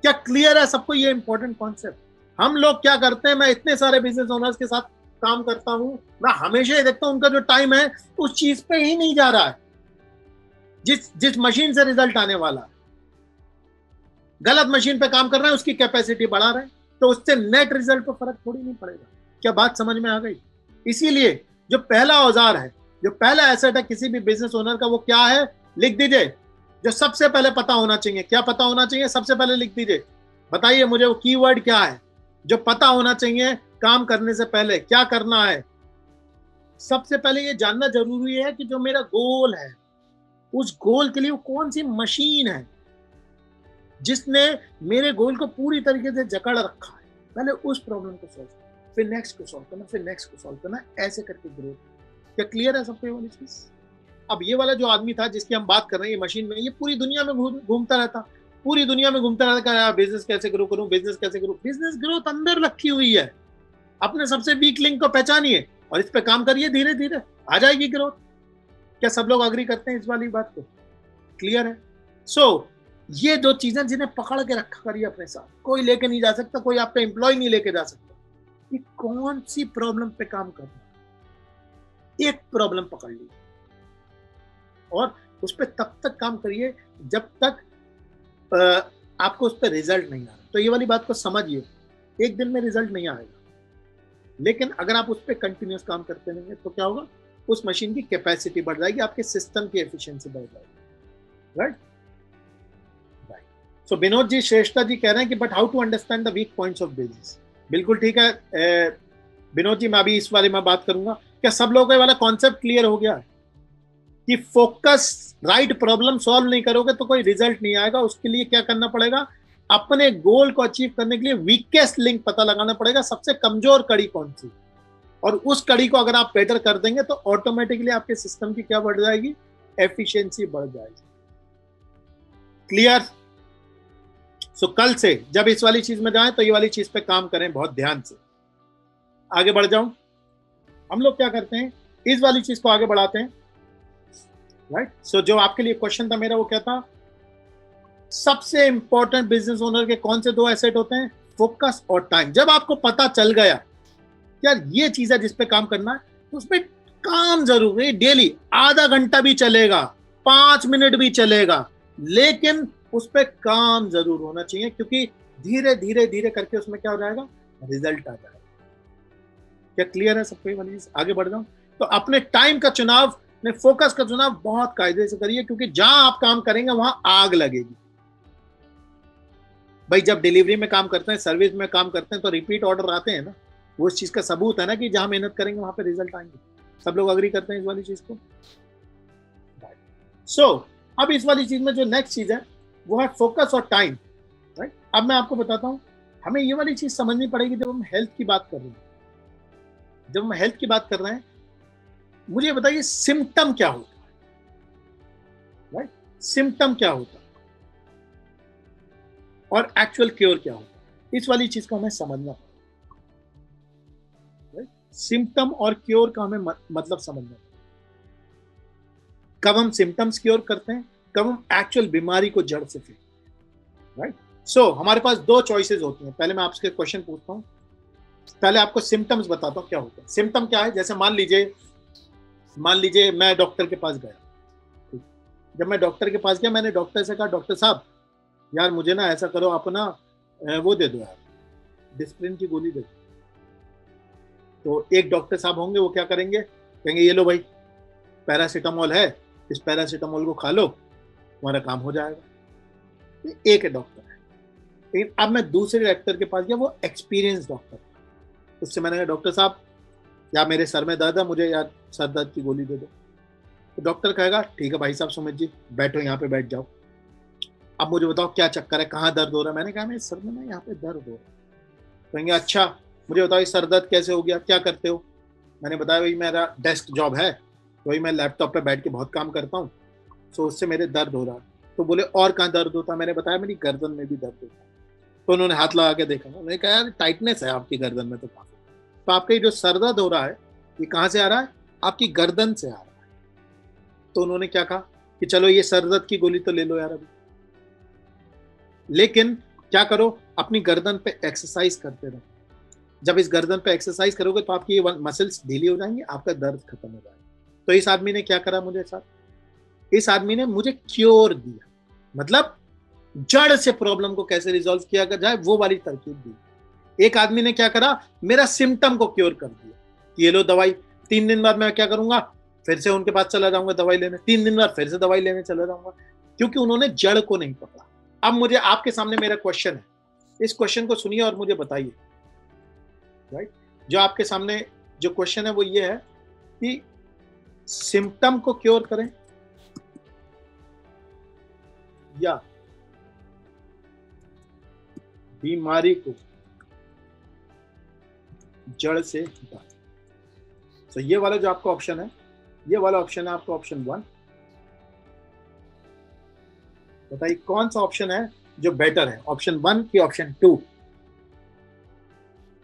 A: क्या क्लियर है सबको ये इंपॉर्टेंट कॉन्सेप्ट? हम लोग क्या करते हैं, मैं इतने सारे बिजनेस ओनर्स के साथ काम करता हूं, मैं हमेशा ही देखता हूं उनका जो टाइम है उस चीज पे ही नहीं जा रहा है जिस मशीन से रिजल्ट आने वाला है। गलत मशीन पे काम कर रहे हैं, उसकी कैपेसिटी बढ़ा रहे हैं, तो उससे नेट रिजल्ट पर फर्क थोड़ी नहीं पड़ेगा। क्या बात समझ में आ गई? इसीलिए जो पहला औजार है, जो पहला एसेट है किसी भी बिजनेस ओनर का, वो क्या है? लिख दीजिए। जो सबसे पहले पता होना चाहिए, क्या पता होना चाहिए? सबसे पहले लिख दीजिए। बताइए मुझे वो कीवर्ड क्या है जो पता होना चाहिए काम करने से पहले क्या करना है। सबसे पहले ये जानना जरूरी है कि जो मेरा गोल है, उस गोल के लिए वो कौन सी मशीन है जिसने मेरे गोल को पूरी तरीके से जकड़ रखा है। पहले उस प्रॉब्लम को सॉल्व करना, फिर नेक्स्ट को सॉल्व करना, फिर नेक्स्ट को सॉल्व करना, ऐसे करके ग्रोथ। क्या क्लियर है सबको ये वाली चीज? अब ये वाला जो आदमी था जिसकी हम बात कर रहे हैं, ये मशीन में, ये पूरी दुनिया में घूमता रहता, पूरी दुनिया में घूमता रहता, बिजनेस कैसे ग्रो करूं, बिजनेस कैसे करूं। बिजनेस ग्रोथ अंदर रखी हुई है। अपने सबसे वीक लिंक को पहचानिए और इस पे काम करिए, धीरे धीरे आ जाएगी ग्रोथ। क्या सब लोग अग्री करते हैं इस वाली बात को? क्लियर है? सो ये दो चीजें जिन्हें पकड़ के रखा करिए अपने साथ, कोई लेके नहीं जा सकता, कोई आपका एम्प्लॉय नहीं लेके जा सकता कि कौन सी प्रॉब्लम पे काम करना। एक प्रॉब्लम पकड़ ली और उस पर तब तक काम करिए जब तक आपको उस पर रिजल्ट नहीं आ रहा। तो ये वाली बात को समझिए, एक दिन में रिजल्ट नहीं आएगा, लेकिन अगर आप उस पर कंटिन्यूस काम करते रहेंगे तो क्या होगा? उस मशीन की कैपेसिटी बढ़ जाएगी, आपके सिस्टम की एफिशिएंसी बढ़ जाएगी। राइट? सो विनोद जी, श्रेष्ठा जी कह रहे हैं कि but how to understand the weak points of business. बिल्कुल ठीक है विनोद जी, मैं अभी इस बारे में बात करूंगा। क्या सब लोगों को वाला कॉन्सेप्ट क्लियर हो गया कि फोकस, राइट प्रॉब्लम सॉल्व नहीं करोगे तो कोई रिजल्ट नहीं आएगा। उसके लिए क्या करना पड़ेगा? अपने गोल को अचीव करने के लिए वीकेस्ट लिंक पता लगाना पड़ेगा, सबसे कमजोर कड़ी कौन सी, और उस कड़ी को अगर आप बेटर कर देंगे तो ऑटोमेटिकली आपके सिस्टम की क्या बढ़ जाएगी? एफिशिएंसी बढ़ जाएगी। क्लियर? सो कल से जब इस वाली चीज में जाएं तो ये वाली चीज पे काम करें बहुत ध्यान से। आगे बढ़ जाऊं, हम लोग क्या करते हैं, इस वाली चीज को आगे बढ़ाते हैं। राइट? सो जो आपके लिए क्वेश्चन था मेरा, वो क्या था? सबसे इंपॉर्टेंट बिजनेस ओनर के कौन से 2 एसेट होते हैं? फोकस और टाइम। जब आपको पता चल गया यार ये चीज है जिस पे काम करना है, तो उसमें काम जरूर है। डेली आधा घंटा भी चलेगा, 5 मिनट भी चलेगा, लेकिन उस पर काम जरूर होना चाहिए, क्योंकि धीरे धीरे धीरे करके उसमें क्या हो जाएगा? रिजल्ट आ जाएगा। क्या क्लियर है सबको ये वाली चीज? आगे बढ़ जाऊं तो अपने टाइम का चुनाव, अपने फोकस का चुनाव बहुत कायदे से करिए, क्योंकि जहां आप काम करेंगे वहां आग लगेगी। भाई जब डिलीवरी में काम करते हैं, सर्विस में काम करते हैं, तो रिपीट ऑर्डर आते हैं ना, वो इस चीज का सबूत है ना कि जहां मेहनत करेंगे वहां पे रिजल्ट आएंगे। सब लोग अग्री करते हैं इस वाली चीज को? सो अब इस वाली चीज में जो नेक्स्ट चीज है वो है फोकस और टाइम। राइट? अब मैं आपको बताता हूं, हमें ये वाली चीज समझनी पड़ेगी जब हम हेल्थ की बात कर रहे हैं। जब हम हेल्थ की बात कर रहे हैं, मुझे बताइए सिम्टम क्या होता है? राइट? सिम्टम क्या होता है और एक्चुअल क्योर क्या होता है? इस वाली चीज को हमें समझना पड़ेगा। सिम्टम और क्योर का हमें मतलब समझना। कब हम सिम्टम्स क्योर करते हैं, कब हम एक्चुअल बीमारी को जड़ से फेंकते हैं। राइट? सो हमारे पास 2 चॉइसेस होती हैं। पहले मैं आपसे क्वेश्चन पूछता हूं, पहले आपको सिम्टम्स बताता हूं क्या होता है। सिम्टम क्या है? जैसे मान लीजिए मैं डॉक्टर के पास गया। जब मैं डॉक्टर के पास गया, मैंने डॉक्टर से कहा, डॉक्टर साहब यार मुझे ना ऐसा करो, आप ना वो दे दो यार, डिस्प्रिन की गोली दे दो। तो एक डॉक्टर साहब होंगे, वो क्या करेंगे, कहेंगे ये लो भाई पैरासीटामोल है, इस पैरासीटामोल को खा लो, तुम्हारा काम हो जाएगा। ये एक डॉक्टर है। लेकिन अब मैं दूसरे डॉक्टर के पास गया, वो एक्सपीरियंस डॉक्टर था। उससे मैंने कहा डॉक्टर साहब या मेरे सर में दर्द है, मुझे यार सर दर्द की गोली दे दो। तो डॉक्टर कहेगा ठीक है भाई साहब सुमित जी बैठो, यहाँ पे बैठ जाओ, अब मुझे बताओ क्या चक्कर है, कहाँ दर्द हो रहा है। मैंने कहा मेरे सर में ना यहाँ पे दर्द हो रहा है। कहेंगे अच्छा मुझे बताओ ये सर दर्द कैसे हो गया, क्या करते हो। मैंने बताया भाई मेरा डेस्क जॉब है, तो भाई मैं लैपटॉप पे बैठ के बहुत काम करता हूँ, तो उससे मेरे दर्द हो रहा है। तो बोले और कहाँ दर्द होता है, मैंने बताया मेरी गर्दन में भी दर्द होता है। तो उन्होंने हाथ लगा के देखा, उन्होंने कहा यार टाइटनेस है आपकी गर्दन में तो काफी, तो आपका ये जो सर दर्द हो रहा है ये कहाँ से आ रहा है, आपकी गर्दन से आ रहा है। तो उन्होंने क्या कहा कि चलो ये सर दर्द की गोली तो ले लो यार अभी, लेकिन क्या करो अपनी गर्दन पे एक्सरसाइज करते रहो। जब इस गर्दन पे एक्सरसाइज करोगे तो आपकी ये मसल्स ढीली हो जाएंगी, आपका दर्द खत्म हो जाएगा। तो इस आदमी ने क्या करा मुझे साथ, इस आदमी ने मुझे क्योर दिया, मतलब जड़ से प्रॉब्लम को कैसे रिजॉल्व किया जाए वो वाली तरकीब दी। एक आदमी ने क्या करा, मेरा सिम्टम को क्योर कर दिया कि ये लो दवाई, 3 दिन बाद मैं क्या करूंगा, फिर से उनके पास चला जाऊंगा दवाई लेने, 3 दिन बाद फिर से दवाई लेने चला जाऊंगा, क्योंकि उन्होंने जड़ को नहीं पकड़ा। अब मुझे आपके सामने मेरा क्वेश्चन है, इस क्वेश्चन को सुनिए और मुझे बताइए। राइट, जो आपके सामने जो क्वेश्चन है वो ये है कि सिम्टम को क्योर करें या बीमारी को जड़ से हटाएं। तो ये वाला जो आपका ऑप्शन है, ये वाला ऑप्शन है आपका ऑप्शन 1। बताइए कौन सा ऑप्शन है जो बेटर है, ऑप्शन 1 की ऑप्शन 2।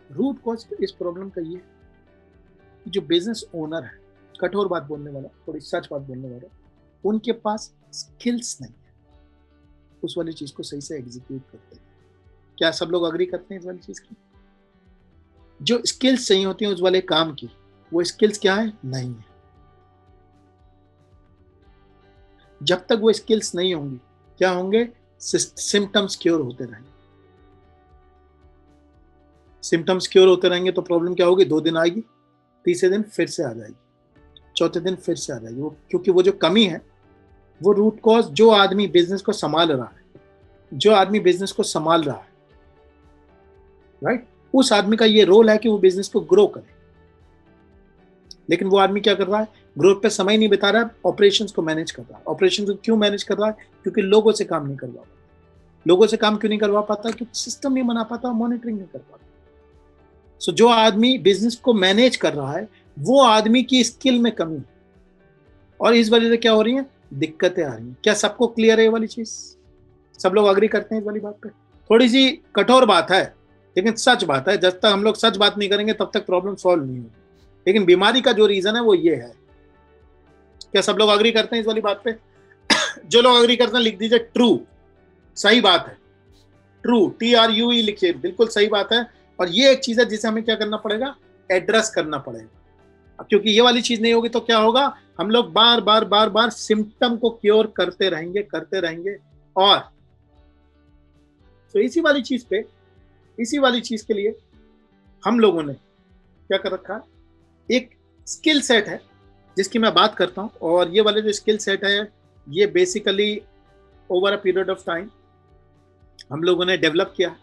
A: रूट कॉज इस प्रॉब्लम का ये कि जो बिजनेस ओनर है, कठोर बात बोलने वाला, थोड़ी सच बात बोलने वाला, उनके पास स्किल्स नहीं है उस वाली चीज को सही से एग्जीक्यूट करते हैं। क्या सब लोग अग्री करते हैं इस वाली चीज की? जो स्किल्स चाहिए होती हैं उस वाले काम की, वो स्किल्स क्या है, नहीं है। जब तक वो स्किल्स नहीं होंगी, क्या होंगे, सिम्टम्स क्योर होते रहेंगे। सिम्टम्स क्योर होते रहेंगे तो प्रॉब्लम क्या होगी, 2 दिन आएगी, तीसरे दिन फिर से आ जाएगी, चौथे दिन फिर से आ जाएगी। वो क्योंकि वो जो कमी है, वो रूट कॉज, जो आदमी बिजनेस को संभाल रहा है, जो आदमी बिजनेस को संभाल रहा है, राइट, उस आदमी का ये रोल है कि वो बिजनेस को ग्रो करे। लेकिन वो आदमी क्या कर रहा है, ग्रोथ पे समय नहीं बिता रहा है, ऑपरेशंस को मैनेज कर रहा है। ऑपरेशंस को क्यों मैनेज कर रहा है, क्योंकि लोगों से काम नहीं करवा पाता। लोगों से काम क्यों नहीं करवा पाता, क्योंकि सिस्टम नहीं बना पाता, मॉनिटरिंग नहीं कर पाता। सो जो आदमी बिजनेस को मैनेज कर रहा है, वो आदमी की स्किल में कमी है, और इस वजह से क्या हो रही है, दिक्कतें आ रही हैं। क्या सबको क्लियर है ये वाली चीज? सब लोग अग्री करते हैं इस वाली बात पे? थोड़ी सी कठोर बात है लेकिन सच बात है। जब तक हम लोग सच बात नहीं करेंगे तब तक प्रॉब्लम सॉल्व नहीं होगी। लेकिन बीमारी का जो रीजन है वो ये है। क्या सब लोग अग्री करते हैं इस वाली बात पे? जो लोग अग्री करते हैं लिख दीजिए ट्रू, सही बात है। ट्रू, TRUE लिखिए, बिल्कुल सही बात है। और ये एक चीज है जिसे हमें क्या करना पड़ेगा, एड्रेस करना पड़ेगा। क्योंकि ये वाली चीज नहीं होगी तो क्या होगा, हम लोग बार बार बार बार सिम्टम को क्योर करते रहेंगे। और तो इसी वाली चीज के लिए हम लोगों ने क्या कर रखा, एक स्किल सेट है जिसकी मैं बात करता हूं। और ये वाले जो स्किल सेट है, ये basically over a period of time हम लोगों ने डेवलप किया।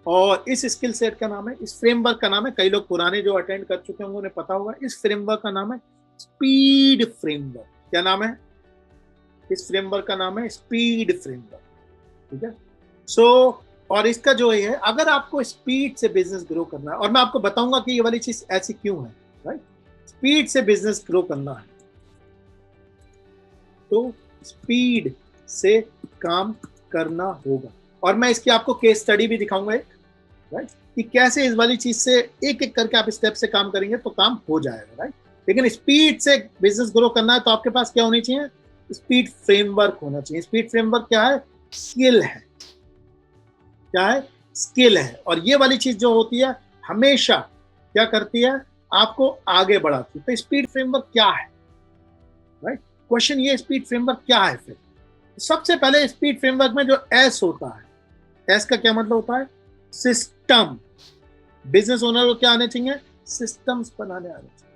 A: और इस स्किल सेट का नाम है, इस फ्रेमवर्क का नाम है, कई लोग पुराने जो अटेंड कर चुके होंगे उन्हें पता होगा, इस फ्रेमवर्क का नाम है स्पीड फ्रेमवर्क। क्या नाम है इस फ्रेमवर्क का? नाम है स्पीड फ्रेमवर्क। ठीक है। सो और इसका जो है, अगर आपको स्पीड से बिजनेस ग्रो करना है, और मैं आपको बताऊंगा कि ये वाली चीज ऐसी क्यों है, राइट, स्पीड से बिजनेस ग्रो करना है तो स्पीड से काम करना होगा। और मैं इसकी आपको केस स्टडी भी दिखाऊंगा एक, राइट, कि कैसे इस वाली चीज से एक एक करके आप स्टेप से काम करेंगे तो काम हो जाएगा, राइट। लेकिन स्पीड से बिजनेस ग्रो करना है तो आपके पास क्या होनी चाहिए, स्पीड फ्रेमवर्क होना चाहिए। स्पीड फ्रेमवर्क क्या है, स्किल है। क्या है, स्किल है। और ये वाली चीज जो होती है हमेशा क्या करती है, आपको आगे बढ़ाती है। तो स्पीड फ्रेमवर्क क्या है, राइट, क्वेश्चन ये, स्पीड फ्रेमवर्क क्या है? फिर सबसे पहले स्पीड फ्रेमवर्क में जो एस होता है, एस का क्या मतलब होता है, सिस्टम, बिजनेस ओनर को क्या आने चाहिए? सिस्टम्स बनाने आने चाहिए।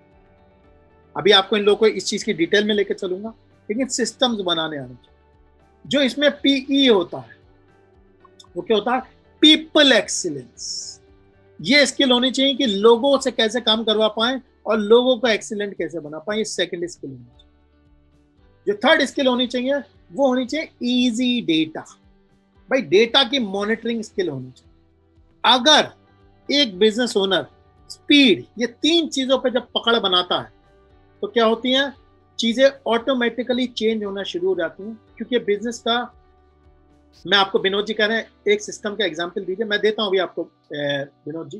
A: अभी आपको इन लोगों को इस चीज की डिटेल में लेकर चलूंगा, लेकिन सिस्टम्स बनाने आने चाहिए। जो इसमें पीई होता है वो क्या होता है? People excellence. ये स्किल होनी चाहिए कि लोगों से कैसे काम करवा पाए और लोगों को एक्सीलेंट कैसे बना पाए। ये सेकंड स्किल होनी चाहिए। जो थर्ड स्किल होनी चाहिए वो होनी चाहिए इजी डेटा। भाई डेटा की मॉनिटरिंग स्किल होनी चाहिए। अगर एक बिजनेस ओनर स्पीड, ये तीन चीजों पे जब पकड़ बनाता है तो क्या होती हैं? चीजें ऑटोमेटिकली चेंज होना शुरू हो जाती हैं। क्योंकि बिजनेस का, मैं आपको, विनोद जी कह रहे हैं एक सिस्टम का एग्जांपल दीजिए, मैं देता हूं अभी आपको। विनोद जी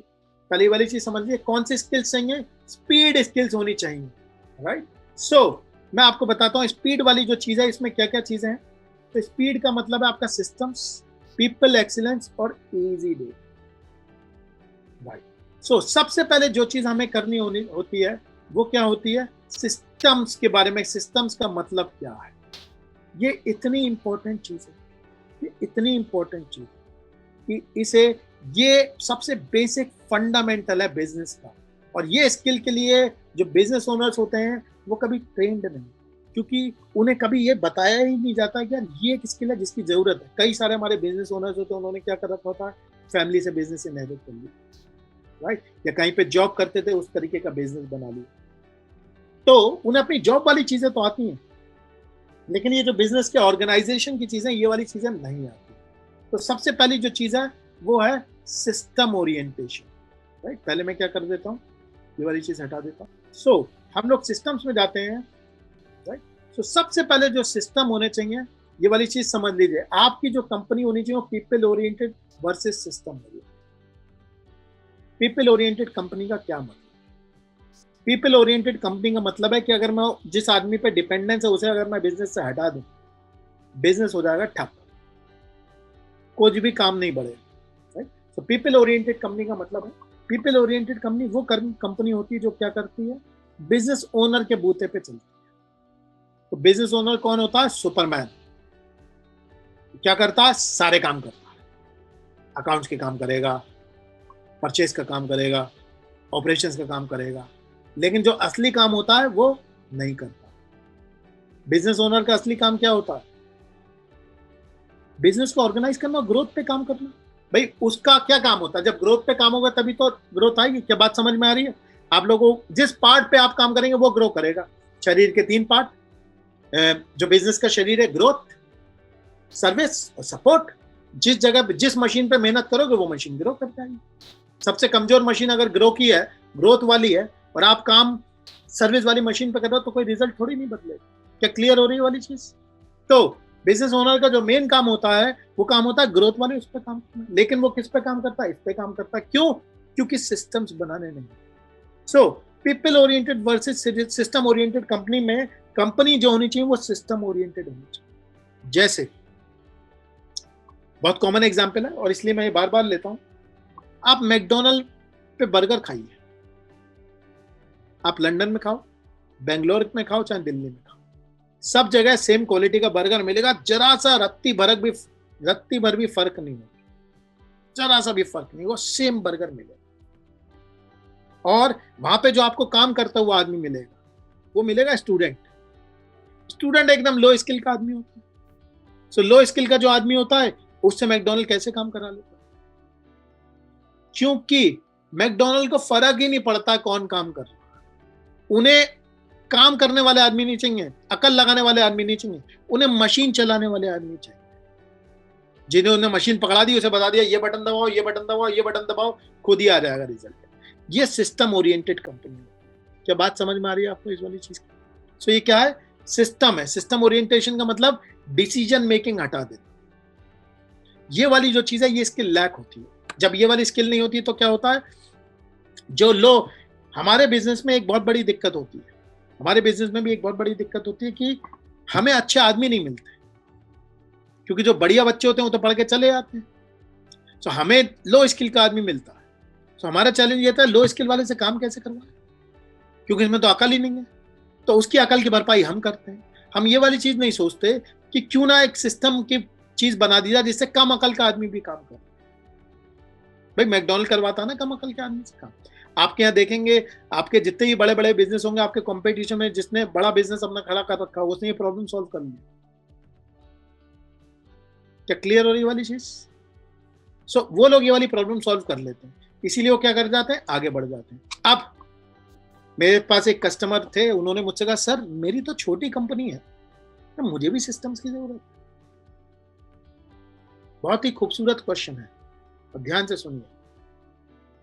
A: पहले ये वाली चीज समझ लीजिए, कौन सी स्किल्स चाहिए? स्पीड स्किल्स होनी चाहिए, राइट? सो मैं आपको बताता हूँ स्पीड वाली जो चीज है इसमें क्या क्या चीजें हैं। तो स्पीड का मतलब है आपका सिस्टम्स, पीपल एक्सीलेंस और इजी डे, राइट? सो सबसे पहले जो चीज हमें करनी होती है वो क्या होती है? सिस्टम्स के बारे में। सिस्टम्स का मतलब क्या है? ये इतनी इंपॉर्टेंट चीज है, ये इतनी इंपॉर्टेंट चीज कि इसे, ये सबसे बेसिक फंडामेंटल है बिजनेस का। और ये स्किल के लिए जो बिजनेस ओनर्स होते हैं वो कभी ट्रेंड नहीं, क्योंकि उन्हें कभी ये बताया ही नहीं जाता कि यार ये एक स्किल है जिसकी जरूरत है। कई सारे हमारे बिजनेस ओनर्स होते हैं, उन्होंने क्या कर रखा होता है? फैमिली से बिजनेस इनहेरिट कर लिया, राइट? या कहीं पे जॉब करते थे, उस तरीके का बिजनेस बना लिया। तो उन्हें अपनी जॉब वाली चीजें तो आती हैं, लेकिन ये जो बिजनेस के ऑर्गेनाइजेशन की चीजें, ये वाली चीजें नहीं आती। तो सबसे पहली जो चीज है वो है सिस्टम ओरिएंटेशन, राइट? पहले मैं क्या कर देता हूँ, ये वाली चीज हटा देता हूँ। सो हम लोग सिस्टम्स में जाते हैं, राइट? सो सबसे पहले जो सिस्टम होने चाहिए, ये वाली चीज समझ लीजिए। आपकी जो कंपनी होनी चाहिए वो people oriented versus system oriented. People oriented company का क्या मतलब? पीपल ओरिएंटेड कंपनी का मतलब है कि अगर मैं जिस आदमी पे डिपेंडेंस है उसे अगर मैं बिजनेस से हटा दूं, बिजनेस हो जाएगा ठप, कुछ भी काम नहीं बढ़ेगा, राइट? तो पीपल ओरिएंटेड कंपनी का मतलब है, पीपल ओरिएंटेड कंपनी वो कंपनी होती है जो क्या करती है? बिजनेस ओनर के बूते पे चलती है। तो बिजनेस ओनर कौन होता है? सुपरमैन। क्या करता है? सारे काम करता है। अकाउंट्स के काम करेगा, परचेज का काम करेगा, ऑपरेशंस का काम करेगा, लेकिन जो असली काम होता है वो नहीं करता। बिजनेस ओनर का असली काम क्या होता है? बिजनेस को ऑर्गेनाइज करना, ग्रोथ पे काम करना। भाई उसका क्या काम होता है? जब ग्रोथ पे काम होगा तभी तो ग्रोथ आएगी। क्या बात समझ में आ रही है आप लोगों को? जिस पार्ट पे आप काम करेंगे वो ग्रो करेगा। शरीर के 3 पार्ट, जो बिजनेस का शरीर है, ग्रोथ, सर्विस और सपोर्ट। जिस जगह पे, जिस मशीन पे मेहनत करोगे वो मशीन ग्रो कर जाएगी। सबसे कमजोर मशीन अगर ग्रो की है, ग्रोथ वाली है, और आप काम सर्विस वाली मशीन पे कर रहे हो तो कोई रिजल्ट थोड़ी नहीं बदलेगा। क्या क्लियर हो रही है वाली चीज? तो बिजनेस ओनर का जो मेन काम होता है वो काम होता है ग्रोथ वाले, उस पर काम करना। लेकिन वो किस पे काम करता है? इस पे काम करता है। क्यों? क्योंकि सिस्टम्स बनाने नहीं। So people oriented versus system oriented company में, कंपनी जो होनी चाहिए वो सिस्टम ओरिएंटेड होनी चाहिए। जैसे बहुत कॉमन एग्जांपल है और इसलिए मैं ये बार बार लेता हूं। आप मैकडोनल्ड पे बर्गर खाइए, आप लंदन में खाओ, बेंगलोर में खाओ, चाहे दिल्ली में खाओ, सब जगह सेम क्वालिटी का बर्गर मिलेगा। जरा सा रत्ती भर भी फर्क नहीं होगा, जरा सा भी फर्क नहीं, वो सेम बर्गर मिलेगा। और वहां पे जो आपको काम करता हुआ आदमी मिलेगा वो मिलेगा स्टूडेंट। स्टूडेंट एकदम लो स्किल का आदमी होता है। सो लो स्किल का जो आदमी होता है उससे मैकडोनल्ड कैसे काम करा लेता है? क्योंकि मैकडोनल्ड को फर्क ही नहीं पड़ता कौन काम कर रहा है। उन्हें काम करने वाले आदमी नहीं चाहिए, अकल लगाने वाले आदमी नहीं चाहिए, उन्हें मशीन चलाने वाले आदमी चाहिए। जिन्हें उन्हें मशीन पकड़ा दी, उसे बता दिया ये बटन दबाओ, ये बटन दबाओ, ये बटन दबाओ, खुद ही आ जाएगा रिजल्ट। ये सिस्टम ओरिएंटेड कंपनी है। क्या बात समझ में आ रही है आपको इस वाली चीज की? सो ये क्या है? सिस्टम है। सिस्टम ओरिएंटेशन का मतलब डिसीजन मेकिंग हटा देना। ये वाली जो चीज है ये स्किल लैक होती है। जब ये वाली स्किल नहीं होती तो क्या होता है? जो लोग, हमारे बिजनेस में एक बहुत बड़ी दिक्कत होती है, हमारे बिजनेस में भी एक बहुत बड़ी दिक्कत होती है कि हमें अच्छे आदमी नहीं मिलते, क्योंकि जो बढ़िया बच्चे होते हैं वो तो पढ़ के चले जाते हैं। तो हमें लो स्किल का आदमी मिलता है। तो हमारा चैलेंज ये था लो स्किल वाले से काम कैसे करवाएं, क्योंकि इसमें तो अकल ही नहीं है। तो उसकी अकल की भरपाई हम करते हैं। हम ये वाली चीज नहीं सोचते कि क्यों ना एक सिस्टम की चीज बना दी जाए जिससे कम अकल का आदमी भी काम करे। भाई मैकडोनल्ड करवाता है ना कम अकल के आदमी से काम। आपके यहाँ देखेंगे, आपके जितने ही बड़े बड़े बिजनेस होंगे, आपके कंपटीशन में जिसने बड़ा बिजनेस अपना खड़ा कर रखा है, उसने ये प्रॉब्लम सॉल्व कर लिया। क्या क्लियर हो रही वाली चीज? सो वो लोग ये वाली प्रॉब्लम सॉल्व कर लेते हैं, इसीलिए वो क्या कर जाते हैं, आगे बढ़ जाते हैं। अब मेरे पास एक कस्टमर थे, उन्होंने मुझसे कहा, सर मेरी तो छोटी कंपनी है, तो मुझे भी सिस्टम्स की जरूरत है। बहुत ही खूबसूरत क्वेश्चन है, और ध्यान से सुनिए।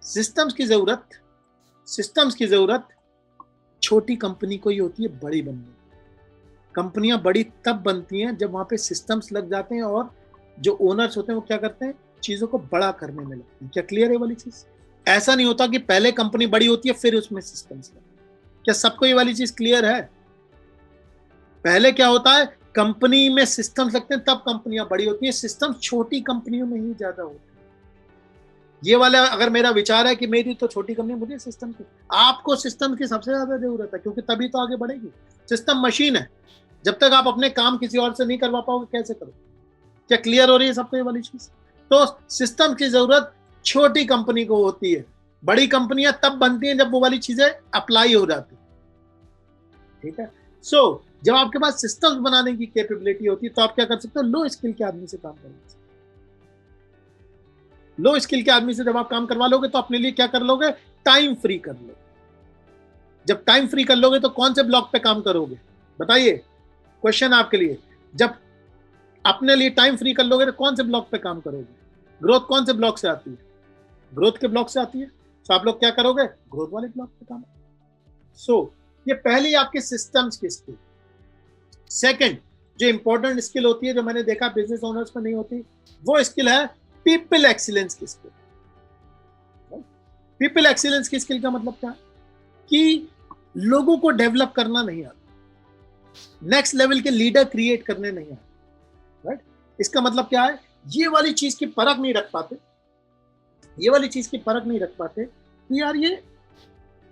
A: सिस्टम्स की जरूरत छोटी कंपनी को ही होती है बड़ी बनने। कंपनियां बड़ी तब बनती हैं जब वहां पे सिस्टम्स लग जाते हैं, और जो ओनर्स होते हैं वो क्या करते हैं, चीजों को बड़ा करने में लगते हैं। क्या क्लियर है वाली चीज? ऐसा नहीं होता कि पहले कंपनी बड़ी होती है फिर उसमें सिस्टम्स लगते हैं। क्या सबको ये वाली चीज क्लियर है? पहले क्या होता है, कंपनी में सिस्टम्स लगते हैं, तब कंपनियां बड़ी होती हैं। सिस्टम्स छोटी कंपनियों में ही ज्यादा होते हैं। ये वाला अगर मेरा विचार है कि मेरी तो छोटी कंपनी, मुझे सिस्टम की, आपको सिस्टम की सबसे ज्यादा जरूरत है, क्योंकि तभी तो आगे बढ़ेगी। सिस्टम मशीन है, जब तक आप अपने काम किसी और से नहीं करवा पाओगे कैसे करोगे? क्या क्लियर हो रही है सबको ये वाली चीज? तो सिस्टम की जरूरत छोटी कंपनी को होती है, बड़ी कंपनियां तब बनती हैं जब वो वाली चीजें अप्लाई हो जाती है। ठीक है? सो जब आपके पास सिस्टम्स बनाने की कैपेबिलिटी होती है, तो आप क्या कर सकते हो, लो स्किल के आदमी से काम करोगे। लो स्किल के आदमी से जब आप काम करवा लोगे, तो अपने लिए क्या कर लोगे, टाइम फ्री कर लोगे। जब टाइम फ्री कर लोगे तो कौन से ब्लॉक पे काम करोगे, बताइए? क्वेश्चन आपके लिए, जब अपने लिए टाइम फ्री कर लोगे तो कौन से ब्लॉक पे काम करोगे? ग्रोथ कौन से ब्लॉक से आती है? ग्रोथ के ब्लॉक से आती है। तो आप लोग क्या करोगे, ग्रोथ वाले ब्लॉक पे काम। सो ये पहली आपके सिस्टम्स की स्किल। सेकंड जो इंपॉर्टेंट स्किल होती है, जो मैंने देखा बिजनेस ओनर्स में नहीं होती, वो स्किल है पीपल एक्सीलेंस की स्किल। पीपल एक्सीलेंस की स्किल का मतलब क्या है, कि लोगों को डेवलप करना नहीं आता, नेक्स्ट लेवल के लीडर क्रिएट करने नहीं आते। राइट? इसका मतलब क्या है, ये वाली चीज की परख नहीं रख पाते, कि यार ये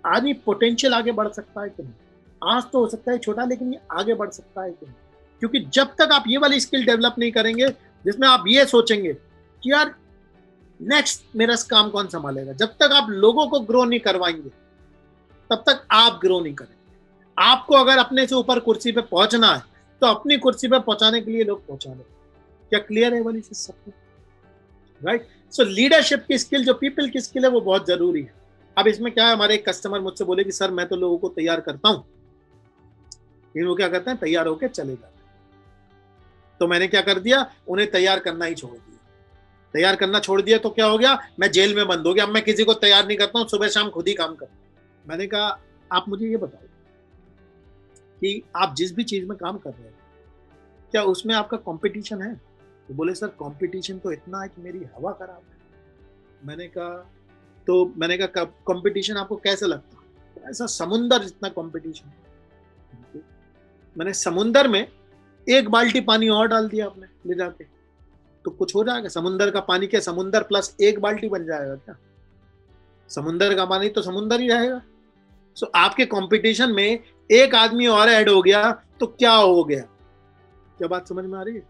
A: आदमी पोटेंशियल आगे बढ़ सकता है कि नहीं। आज तो हो सकता है छोटा, लेकिन ये आगे बढ़ सकता है कि नहीं। क्योंकि जब तक आप ये वाली स्किल डेवलप नहीं करेंगे, जिसमें आप ये सोचेंगे कि यार नेक्स्ट मेरा काम कौन संभालेगा, जब तक आप लोगों को ग्रो नहीं करवाएंगे, तब तक आप ग्रो नहीं करेंगे। आपको अगर अपने से ऊपर कुर्सी पे पहुंचना है, तो अपनी कुर्सी पे पहुंचाने के लिए लोग पहुंचा दो। क्या क्लियर है वाली चीज सबको? राइट? सो लीडरशिप की स्किल, जो पीपल की स्किल है, वो बहुत जरूरी है। अब इसमें क्या है, हमारे एक कस्टमर मुझसे बोले कि सर मैं तो लोगों को तैयार करता हूं, लेकिन वो क्या करते हैं, तैयार होकर चले जाते हैं। तो मैंने क्या कर दिया, उन्हें तैयार करना ही छोड़ दिया। तैयार करना छोड़ दिया तो क्या हो गया, मैं जेल में बंद हो गया। अब मैं किसी को तैयार नहीं करता हूँ, सुबह शाम खुद ही काम करता हूँ। मैंने कहा आप मुझे ये बताओ कि आप जिस भी चीज में काम कर रहे हैं, क्या उसमें आपका कंपटीशन है? तो बोले सर कंपटीशन तो इतना है कि मेरी हवा खराब है। मैंने कहा कंपटीशन आपको कैसे लगता है? ऐसा समुंदर जितना कंपटीशन है। मैंने समुंदर में एक बाल्टी पानी और डाल दिया आपने ले जाके, तो कुछ हो जाएगा? समुंदर का पानी क्या समुंदर प्लस एक बाल्टी बन जाएगा क्या? समुंदर का पानी तो समुंदर ही रहेगा। सो आपके कंपटीशन में एक आदमी और ऐड हो गया तो क्या हो गया? क्या बात समझ में आ रही है?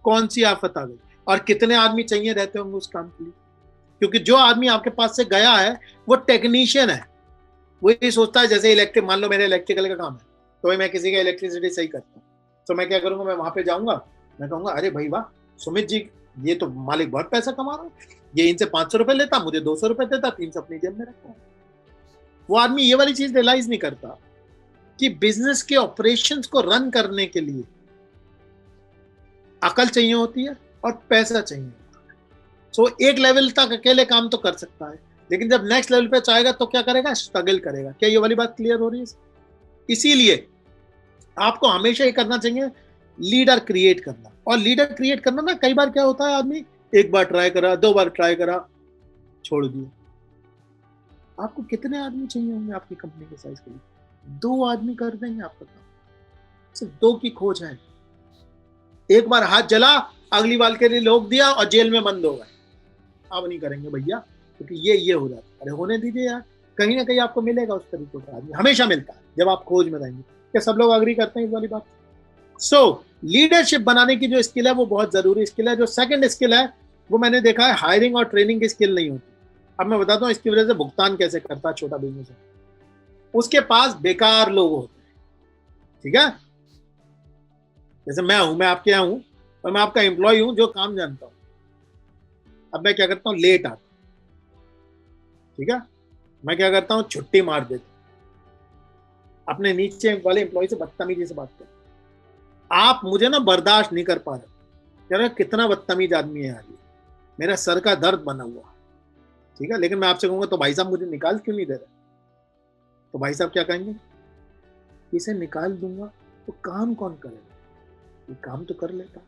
A: कौन सी आफत आ गई? और कितने आदमी चाहिए रहते होंगे उस काम के लिए? क्योंकि जो आदमी आपके पास से गया है वो टेक्नीशियन है। वो ये सोचता है, जैसे इलेक्ट्रिक, मान लो मेरे इलेक्ट्रिकल का काम है, तो मैं किसी का इलेक्ट्रिसिटी सही करता हूँ, तो मैं क्या करूंगा, मैं वहां पे जाऊंगा, मैं कहूंगा अरे भाई वाह सुमित जी, ये तो मालिक बहुत पैसा कमा रहा है, ये इनसे 500 रुपए लेता, मुझे 200 रुपए देता, 300 अपनी जेब में रखता। वो आदमी ये वाली चीज रियलाइज नहीं करता कि बिजनेस के ऑपरेशंस को रन करने के लिए अकल चाहिए होती है और पैसा चाहिए होता है। सो एक लेवल तक अकेले काम तो कर सकता है, लेकिन जब नेक्स्ट लेवल पे चाहेगा तो क्या करेगा, स्ट्रगल करेगा। क्या ये वाली बात क्लियर हो रही है? इसीलिए आपको हमेशा ये करना चाहिए, लीडर क्रिएट करना। और लीडर क्रिएट करना ना, कई बार क्या होता है, आदमी एक बार ट्राई करा, 2 बार ट्राई करा, छोड़ दिया। आपको कितने आदमी चाहिए होंगे आपकी कंपनी के साइज के लिए? 2 आदमी कर देंगे आपका काम। सिर्फ 2 की खोज है। एक बार हाथ जला, अगली बार के लिए लोग दिया और जेल में बंद हो गए। अब नहीं करेंगे भैया, क्योंकि ये हो जाता है। अरे होने दीजिए यार, कहीं ना कहीं आपको मिलेगा उस तरीके का आदमी, हमेशा मिलता है जब आप खोज में रहेंगे। क्या सब लोग अग्री करते हैं इस वाली बात? सो लीडरशिप बनाने की जो स्किल है वो बहुत जरूरी स्किल है। जो सेकंड स्किल है वो मैंने देखा है, हायरिंग और ट्रेनिंग की स्किल नहीं होती। अब मैं बताता हूँ इसकी वजह से भुगतान कैसे करता है छोटा बिजनेस है। उसके पास बेकार लोग होते हैं, ठीक है। जैसे मैं आपके यहाँ हूँ और मैं आपका एम्प्लॉय हूँ जो काम जानता हूँ। अब मैं क्या करता हूँ, लेट आता, ठीक है। मैं क्या करता हूँ, छुट्टी मार देता हूँ, अपने नीचे वाले एम्प्लॉय से बदतमीजी से बात करता हूँ। आप मुझे ना बर्दाश्त नहीं कर पा रहे, कह रहे कितना बदतमीज आदमी है यार, मेरा सर का दर्द बना हुआ, ठीक है। लेकिन मैं आपसे कहूंगा तो भाई साहब मुझे निकाल क्यों नहीं दे रहे, तो भाई साहब क्या कहेंगे, इसे निकाल दूंगा तो काम कौन करेगा, ये काम तो कर लेता।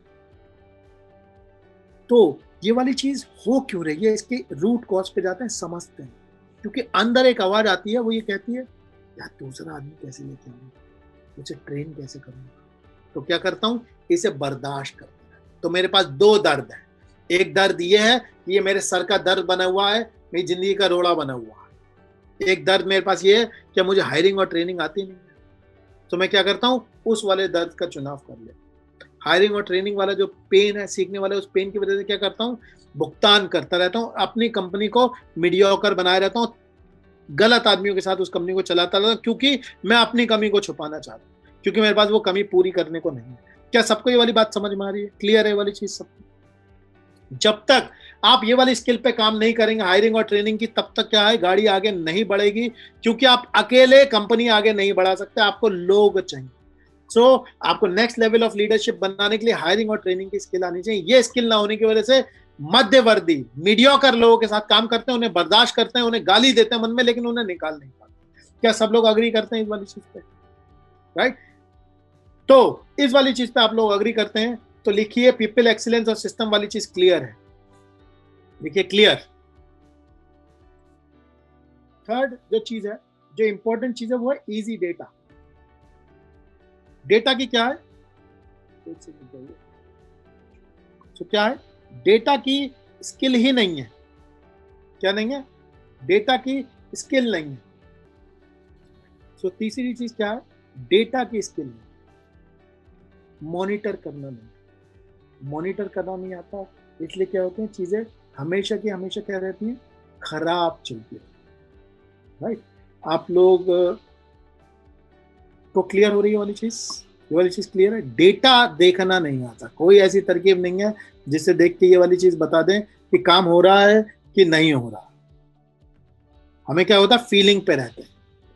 A: तो ये वाली चीज हो क्यों रही है, इसके रूट कॉज पे जाते हैं, समझते हैं। क्योंकि अंदर एक आवाज आती है, वो ये कहती है यार दूसरा आदमी कैसे लेके आऊंगा, मुझे ट्रेन कैसे करूंगा। तो क्या करता हूं, इसे बर्दाश्त करता है। तो मेरे पास दो दर्द है, एक दर्द ये है कि ये मेरे सर का दर्द बना हुआ है, मेरी जिंदगी का रोड़ा बना हुआ है। एक दर्द मेरे पास ये है कि मुझे हायरिंग और ट्रेनिंग आती नहीं है। तो मैं क्या करता हूं, उस वाले दर्द का चुनाव कर ले। हायरिंग और ट्रेनिंग वाला जो पेन है सीखने वाला, उस पेन की वजह से क्या करता हूं, भुगतान करता रहता हूं, अपनी कंपनी को मीडियोकर बनाए रहता हूं, गलत आदमियों के साथ उस कंपनी को चलाता रहता हूं, क्योंकि मैं अपनी कमी को छुपाना चाहता हूं, क्योंकि मेरे पास वो कमी पूरी करने को नहीं है। क्या सबको ये वाली बात समझ में आ रही है, क्लियर है वाली चीज सबको? जब तक आप ये वाली स्किल पे काम नहीं करेंगे हायरिंग और ट्रेनिंग की, तब तक क्या है, गाड़ी आगे नहीं बढ़ेगी। क्योंकि आप अकेले कंपनी आगे नहीं बढ़ा सकते, आपको लोग चाहिए। सो आपको नेक्स्ट लेवल ऑफ लीडरशिप बनाने के लिए हायरिंग और ट्रेनिंग की स्किल आनी चाहिए। ये स्किल ना होने की वजह से मध्यवर्ती मीडियोकर लोगों के साथ काम करते हैं, उन्हें बर्दाश्त करते हैं, उन्हें गाली देते हैं मन में, लेकिन उन्हें निकाल नहीं पाते। क्या सब लोग अग्री करते हैं इस वाली चीज पे, राइट? तो इस वाली चीज पे आप लोग अग्री करते हैं तो लिखिए पीपल एक्सीलेंस और सिस्टम वाली चीज क्लियर है, लिखिए क्लियर। थर्ड जो चीज है, जो इंपॉर्टेंट चीज है, वो है इजी डेटा। डेटा की क्या है, तो क्या है, डेटा की स्किल ही नहीं है। क्या नहीं है, डेटा की स्किल नहीं है। सो तीसरी चीज क्या है, डेटा की स्किल नहीं, मॉनिटर करना नहीं। मॉनिटर करना नहीं आता, इसलिए क्या होते हैं, चीजें हमेशा की हमेशा क्या रहती हैं, खराब चलती है, राइट? आप लोग को क्लियर हो रही है वाली चीज, ये वाली चीज क्लियर है? डेटा देखना नहीं आता, कोई ऐसी तरकीब नहीं है जिससे देख के ये वाली चीज बता दें कि काम हो रहा है कि नहीं हो रहा। हमें क्या होता है, फीलिंग पे रहते हैं।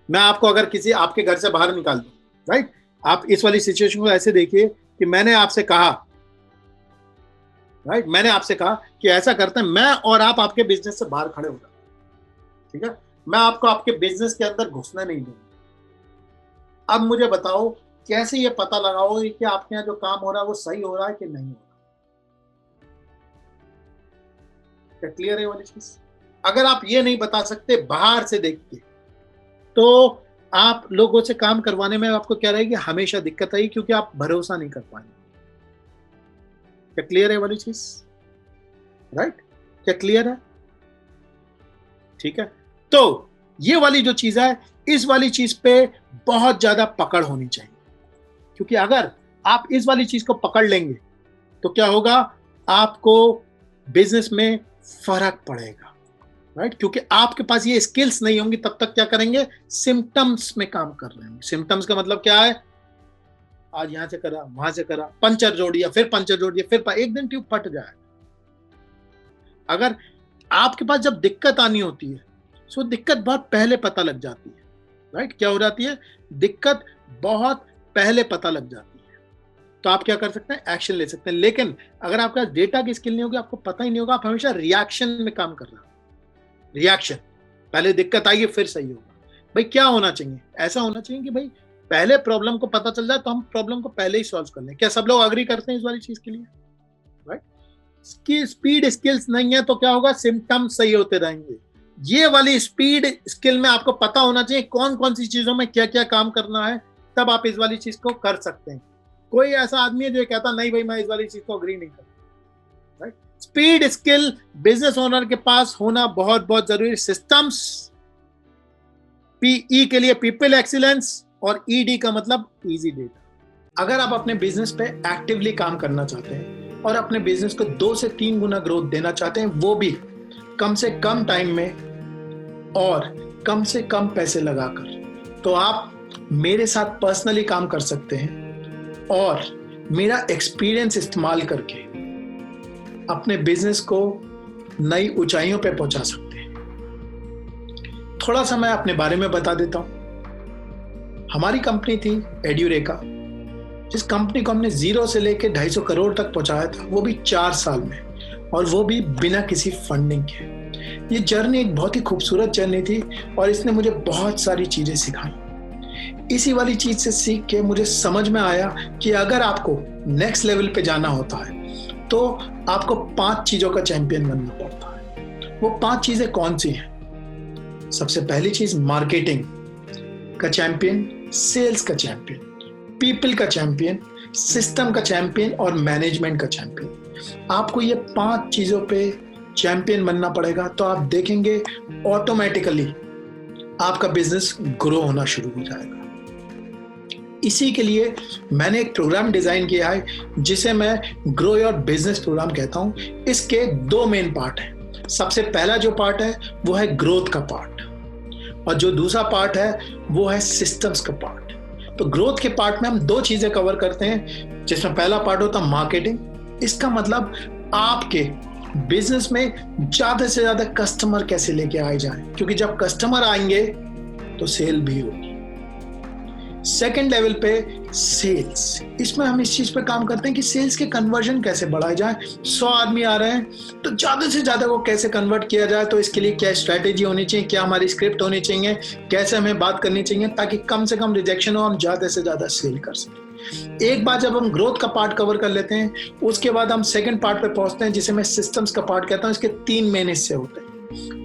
A: मैं आपको अगर किसी आपके घर से बाहर निकाल दूं, राइट, आप इस वाली सिचुएशन को ऐसे देखिए कि मैंने आपसे कहा, राइट, मैंने आपसे कहा कि ऐसा करते हैं, मैं और आप आपके बिजनेस से बाहर खड़े हो जाते, ठीक है, मैं आपको आपके बिजनेस के अंदर घुसना नहीं दूंगा। अब मुझे बताओ कैसे ये पता लगाओगे कि आपके यहाँ जो काम हो रहा है वो सही हो रहा है कि नहीं हो रहा? क्या क्लियर है वाली चीज? अगर आप ये नहीं बता सकते बाहर से देख के, तो आप लोगों से काम करवाने में आपको क्या रहेगी, हमेशा दिक्कत आएगी, क्योंकि आप भरोसा नहीं कर पाएंगे। क्या क्लियर है वाली चीज, राइट? क्या क्लियर है? ठीक है। तो ये वाली जो चीज है, इस वाली चीज पे बहुत ज्यादा पकड़ होनी चाहिए, क्योंकि अगर आप इस वाली चीज को पकड़ लेंगे तो क्या होगा, आपको बिजनेस में फर्क पड़ेगा, राइट? क्योंकि आपके पास ये स्किल्स नहीं होंगी, तब तक क्या करेंगे, सिम्टम्स में काम कर रहे हैं। सिम्टम्स का मतलब क्या है, आज यहां से करा, वहां से करा, पंचर जोड़ दिया, फिर पंचर जोड़ दिया, फिर एक दिन ट्यूब फट जाए। अगर आपके पास जब दिक्कत आनी होती है, सो दिक्कत बहुत पहले पता लग जाती है, राइट? क्या हो जाती है, दिक्कत बहुत पहले पता लग जाती है, तो आप क्या कर सकते हैं, एक्शन ले सकते हैं। लेकिन अगर आपका डेटा की स्किल नहीं होगी, आपको पता ही नहीं होगा, आप हमेशा रिएक्शन में काम कर रहे हो। रिएक्शन, पहले दिक्कत आएगी फिर सही होगा। भाई क्या होना चाहिए, ऐसा होना चाहिए कि भाई पहले प्रॉब्लम को पता चल जाए तो हम प्रॉब्लम को पहले ही सॉल्व कर लें। क्या सब लोग अग्री करते हैं इस वाली चीज के लिए, राइट? स्पीड स्किल्स नहीं है तो क्या होगा, सिम्टम्स सही होते रहेंगे। ये वाली स्पीड स्किल में आपको पता होना चाहिए कौन कौन सी चीजों में क्या क्या काम करना है, तब आप इस वाली चीज को कर सकते हैं। कोई ऐसा आदमी है जो कहता नहीं भाई मैं इस वाली चीज को अग्री नहीं करता, right? Speed skill business owner के पास होना बहुत बहुत जरूरी। सिस्टम्स, पीई के लिए पीपल एक्सीलेंस, और ईडी का मतलब इजी डेटा। अगर आप अपने बिजनेस पे एक्टिवली काम करना चाहते हैं और अपने बिजनेस को 2 से 3 गुना ग्रोथ देना चाहते हैं, वो भी कम से कम टाइम में और कम से कम पैसे लगाकर, तो आप मेरे साथ पर्सनली काम कर सकते हैं और मेरा एक्सपीरियंस इस्तेमाल करके अपने बिजनेस को नई ऊंचाइयों पे पहुंचा सकते हैं। थोड़ा सा मैं अपने बारे में बता देता हूं। हमारी कंपनी थी एड्यूरेका, जिस कंपनी को हमने 0 से लेकर 250 करोड़ तक पहुंचाया था, वो भी 4 साल में, और वो भी बिना किसी फंडिंग के। ये जर्नी एक बहुत ही खूबसूरत जर्नी थी और इसने मुझे बहुत सारी चीजें सिखाई। इसी वाली चीज से सीख के मुझे समझ में आया कि अगर आपको नेक्स्ट लेवल पे जाना होता है तो आपको 5 चीजों का चैंपियन बनना पड़ता है। वो 5 चीजें कौन सी हैं? सबसे पहली चीज मार्केटिंग का चैंपियन, सेल्स का चैंपियन, पीपल का चैंपियन, सिस्टम का चैंपियन और मैनेजमेंट का चैंपियन। आपको ये 5 चीजों पे चैंपियन बनना पड़ेगा, तो आप देखेंगे ऑटोमेटिकली आपका बिजनेस ग्रो होना शुरू हो जाएगा। इसी के लिए मैंने एक प्रोग्राम डिजाइन किया है जिसे मैं ग्रो योर बिजनेस प्रोग्राम कहता हूं। इसके 2 मेन पार्ट हैं। सबसे पहला जो पार्ट है वो है ग्रोथ का पार्ट, और जो दूसरा पार्ट है वो है सिस्टम्स का पार्ट। तो ग्रोथ के पार्ट में हम 2 चीजें कवर करते हैं, जिसमें पहला पार्ट होता है मार्केटिंग। इसका मतलब आपके बिजनेस में ज्यादा से ज्यादा कस्टमर कैसे लेके आए जाएं, क्योंकि जब कस्टमर आएंगे तो सेल भी होगी। सेकेंड लेवल पे सेल्स, इसमें हम इस चीज पे काम करते हैं कि सेल्स के कन्वर्जन कैसे बढ़ाए जाए। 100 आदमी आ रहे हैं तो ज्यादा से ज्यादा वो कैसे कन्वर्ट किया जाए, तो इसके लिए क्या स्ट्रैटेजी होनी चाहिए, क्या हमारी स्क्रिप्ट होनी चाहिए, कैसे हमें बात करनी चाहिए ताकि कम से कम रिजेक्शन हो, हम ज्यादा से ज्यादा सेल कर सकें। एक बार जब हम ग्रोथ का पार्ट कवर कर लेते हैं, उसके बाद हम सेकंड पार्ट पे पहुंचते हैं जिसे मैं सिस्टम्स का पार्ट कहता हूं। इसके 3 मेन हिस्से होते हैं।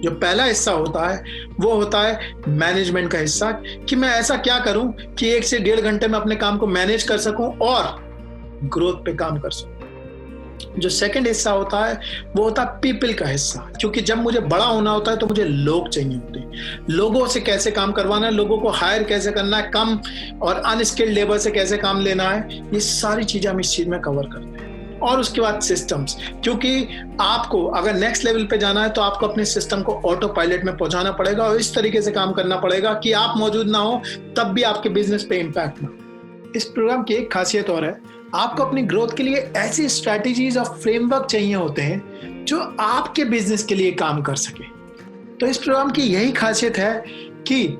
A: जो पहला हिस्सा होता है वो होता है मैनेजमेंट का हिस्सा, कि मैं ऐसा क्या करूं कि 1 से 1.5 घंटे में अपने काम को मैनेज कर सकूं और ग्रोथ पे काम कर सकूं। जो सेकंड हिस्सा होता है वो होता है पीपल का हिस्सा, क्योंकि जब मुझे बड़ा होना होता है तो मुझे लोग चाहिए होते हैं। लोगों से कैसे काम करवाना है, लोगों को हायर कैसे करना है, कम और अनस्किल्ड लेबर से कैसे काम लेना है, ये सारी चीजें हम इस चीज में कवर करते हैं। और उसके बाद सिस्टम्स, क्योंकि आपको अगर नेक्स्ट लेवल पे जाना है तो आपको अपने सिस्टम को ऑटो पायलट में पहुंचाना पड़ेगा और इस तरीके से काम करना पड़ेगा कि आप मौजूद ना हो तब भी आपके बिजनेस पे इम्पैक्ट ना हो। इस प्रोग्राम की एक खासियत और है, आपको अपनी ग्रोथ के लिए ऐसी स्ट्रैटेजीज और फ्रेमवर्क चाहिए होते हैं जो आपके बिजनेस के लिए काम कर सके। तो इस प्रोग्राम की यही खासियत है कि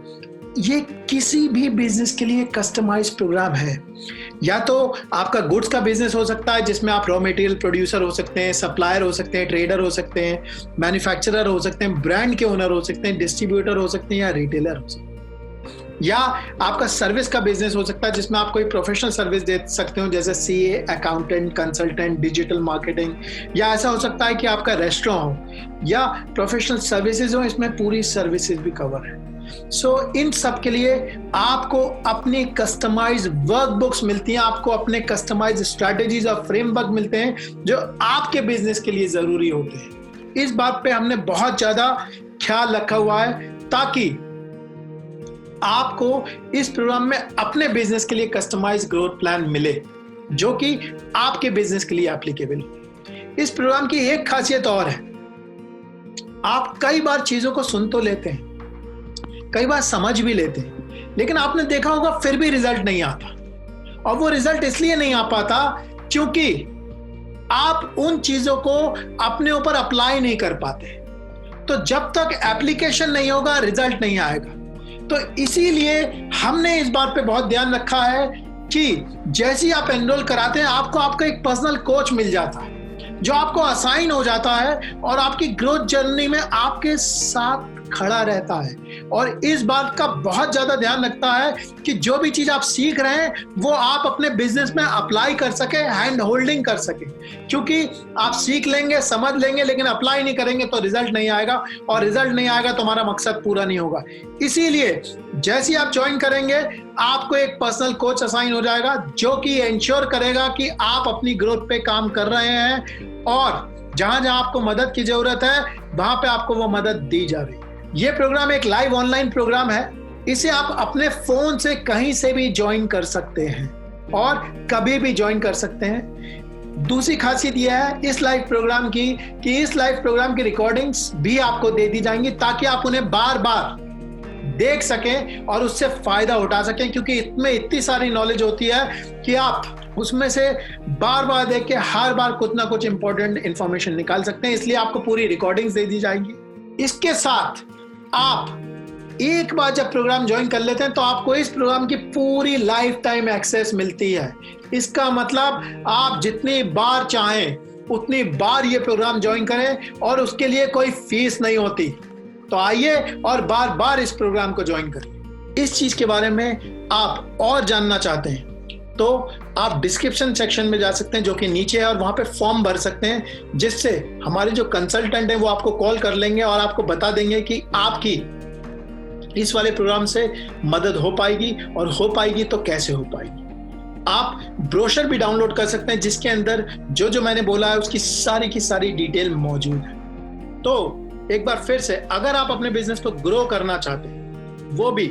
A: ये किसी भी बिजनेस के लिए कस्टमाइज प्रोग्राम है। या तो आपका गुड्स का बिजनेस हो सकता है जिसमें आप रॉ मटेरियल प्रोड्यूसर हो सकते हैं, सप्लायर हो सकते हैं, ट्रेडर हो सकते हैं, मैन्युफैक्चरर हो सकते हैं, ब्रांड के ओनर हो सकते हैं, डिस्ट्रीब्यूटर हो सकते हैं या रिटेलर हो सकते हैं। या आपका सर्विस का बिजनेस हो सकता है जिसमें आप कोई प्रोफेशनल सर्विस दे सकते हो, जैसे CA, accountant, consultant, digital marketing. या ऐसा हो सकता है कि आपका रेस्टोरेंट हो या प्रोफेशनल सर्विसेज हो, इसमें पूरी सर्विसेज भी कवर है। इन सब के लिए आपको अपनी कस्टमाइज वर्कबुक्स मिलती हैं, आपको अपने कस्टमाइज स्ट्रैटेजीज और फ्रेमवर्क मिलते हैं जो आपके बिजनेस के लिए जरूरी होते हैं। इस बात पे हमने बहुत ज्यादा ख्याल रखा हुआ है ताकि आपको इस प्रोग्राम में अपने बिजनेस के लिए कस्टमाइज ग्रोथ प्लान मिले जो कि आपके बिजनेस के लिए एप्लीकेबल हो। इस प्रोग्राम की एक खासियत और है, आप कई बार चीजों को सुन तो लेते हैं, कई बार समझ भी लेते हैं, लेकिन आपने देखा होगा फिर भी रिजल्ट नहीं आता। और वो रिजल्ट इसलिए नहीं आ पाता क्योंकि आप उन चीजों को अपने ऊपर अप्लाई नहीं कर पाते। तो जब तक एप्लीकेशन नहीं होगा रिजल्ट नहीं आएगा। तो इसीलिए हमने इस बात पे बहुत ध्यान रखा है कि जैसे ही आप एनरोल कराते हैं आपको आपका एक पर्सनल कोच मिल जाता है जो आपको असाइन हो जाता है और आपकी ग्रोथ जर्नी में आपके साथ खड़ा रहता है और इस बात का बहुत ज्यादा ध्यान रखता है कि जो भी चीज आप सीख रहे हैं वो आप अपने बिजनेस में अप्लाई कर सके, हैंड होल्डिंग कर सके। क्योंकि आप सीख लेंगे, समझ लेंगे, लेकिन अप्लाई नहीं करेंगे तो रिजल्ट नहीं आएगा, और रिजल्ट नहीं आएगा तो हमारा मकसद पूरा नहीं होगा। इसीलिए जैसे आप ज्वाइन करेंगे आपको एक पर्सनल कोच असाइन हो जाएगा जो कि इंश्योर करेगा कि आप अपनी ग्रोथ पे काम कर रहे हैं और जहां जहां आपको मदद की जरूरत है वहां पे आपको वो मदद दी जा रही है। ये प्रोग्राम एक लाइव ऑनलाइन प्रोग्राम है, इसे आप अपने फोन से कहीं से भी ज्वाइन कर सकते हैं और कभी भी ज्वाइन कर सकते हैं। दूसरी खासियत यह है इस लाइव प्रोग्राम की कि इस लाइव प्रोग्राम की रिकॉर्डिंग्स भी आपको दे दी जाएंगी ताकि आप उन्हें बार बार देख सकें और उससे फायदा उठा सकें, क्योंकि इसमें इतनी सारी नॉलेज होती है कि आप उसमें से बार बार देख के हर बार कुछ ना कुछ इंपॉर्टेंट इंफॉर्मेशन निकाल सकते हैं। इसलिए आपको पूरी रिकॉर्डिंग्स दे दी जाएंगी। इसके साथ आप एक बार जब प्रोग्राम ज्वाइन कर लेते हैं तो आपको इस प्रोग्राम की पूरी लाइफ टाइम एक्सेस मिलती है। इसका मतलब आप जितनी बार चाहें उतनी बार ये प्रोग्राम ज्वाइन करें और उसके लिए कोई फीस नहीं होती। तो आइए और बार बार इस प्रोग्राम को ज्वाइन करें। इस चीज के बारे में आप और जानना चाहते हैं तो आप डिस्क्रिप्शन सेक्शन में जा सकते हैं जो कि नीचे है, और वहां पे फॉर्म भर सकते हैं जिससे हमारे जो कंसल्टेंट हैं वो आपको कॉल कर लेंगे और आपको बता देंगे कि आपकी इस वाले प्रोग्राम से मदद हो पाएगी, और हो पाएगी तो कैसे हो पाएगी। आप ब्रोशर भी डाउनलोड कर सकते हैं जिसके अंदर जो जो मैंने बोला है उसकी सारी की सारी डिटेल मौजूद है। तो एक बार फिर से, अगर आप अपने बिजनेस को ग्रो करना चाहते हैं वो भी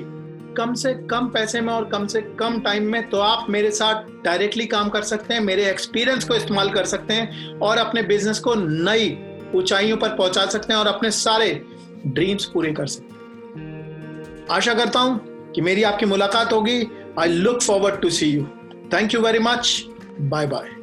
A: कम से कम पैसे में और कम से कम टाइम में, तो आप मेरे साथ डायरेक्टली काम कर सकते हैं, मेरे एक्सपीरियंस को इस्तेमाल कर सकते हैं और अपने बिजनेस को नई ऊंचाइयों पर पहुंचा सकते हैं और अपने सारे ड्रीम्स पूरे कर सकते हैं। आशा करता हूं कि मेरी आपकी मुलाकात होगी। I look forward to see you. Thank you very much. Bye bye.